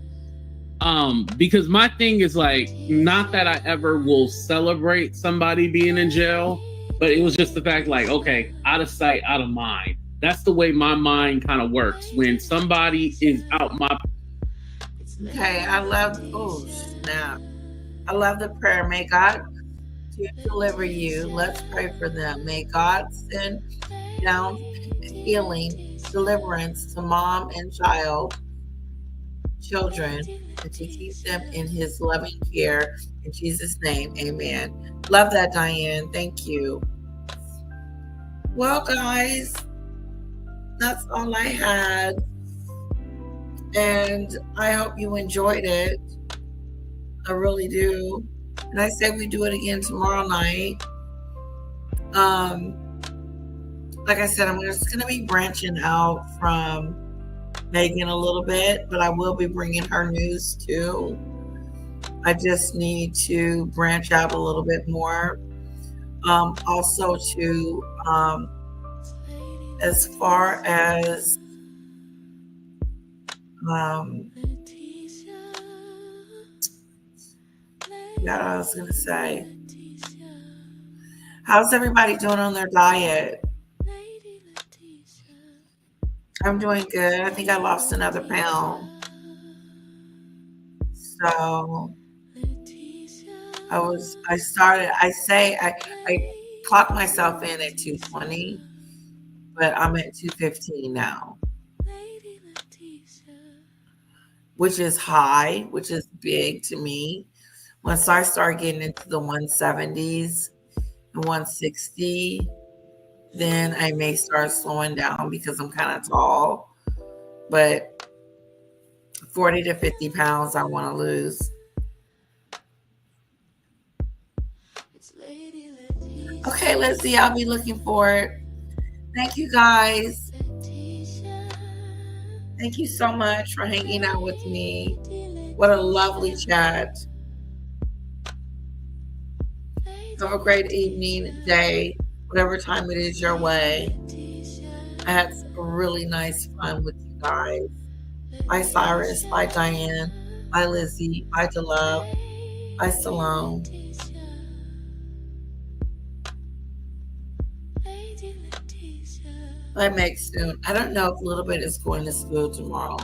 Because my thing is like, not that I ever will celebrate somebody being in jail, but it was just the fact like, okay, out of sight, out of mind. That's the way my mind kind of works. When somebody is out my... Okay, I love, oh, snap. I love the prayer. May God deliver you. Let's pray for them. May God send down healing, deliverance to mom and children, and to keep them in his loving care. In Jesus' name, amen. Love that, Diane. Thank you. Well, guys, that's all I had. And I hope you enjoyed it. I really do. And I say we do it again tomorrow night. Like I said, I'm just going to be branching out from Megan a little bit, but I will be bringing her news too. I just need to branch out a little bit more. Also to, as far as, yeah, I was going to say, how's everybody doing on their diet? I'm doing good. I think I lost another pound. So I clocked myself in at 220, but I'm at 215 now, which is high, which is big to me. Once I start getting into the 170s and 160, then I may start slowing down because I'm kind of tall. But 40 to 50 pounds I want to lose. Okay, let's see. I'll be looking for it. Thank you, guys. Thank you so much for hanging out with me. What a lovely chat. Have a great evening, day, whatever time it is your way. I had really nice fun with you guys. Bye, Cyrus. Bye, Diane. Bye, Lizzie. Bye, DeLove. Bye, Salome. Bye, Meg soon. I don't know if Little Bit is going to school tomorrow.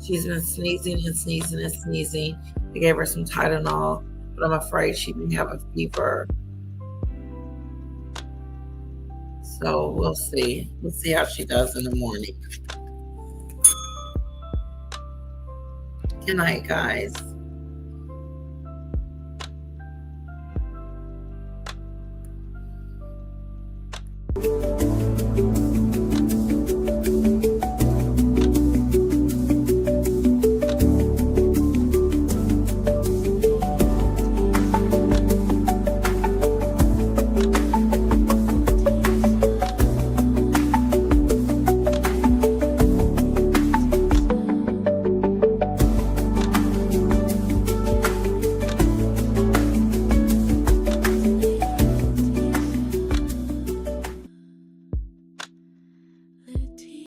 She's been sneezing and sneezing and sneezing. I gave her some Tylenol, but I'm afraid she may have a fever. So we'll see. We'll see how she does in the morning. Good night, guys.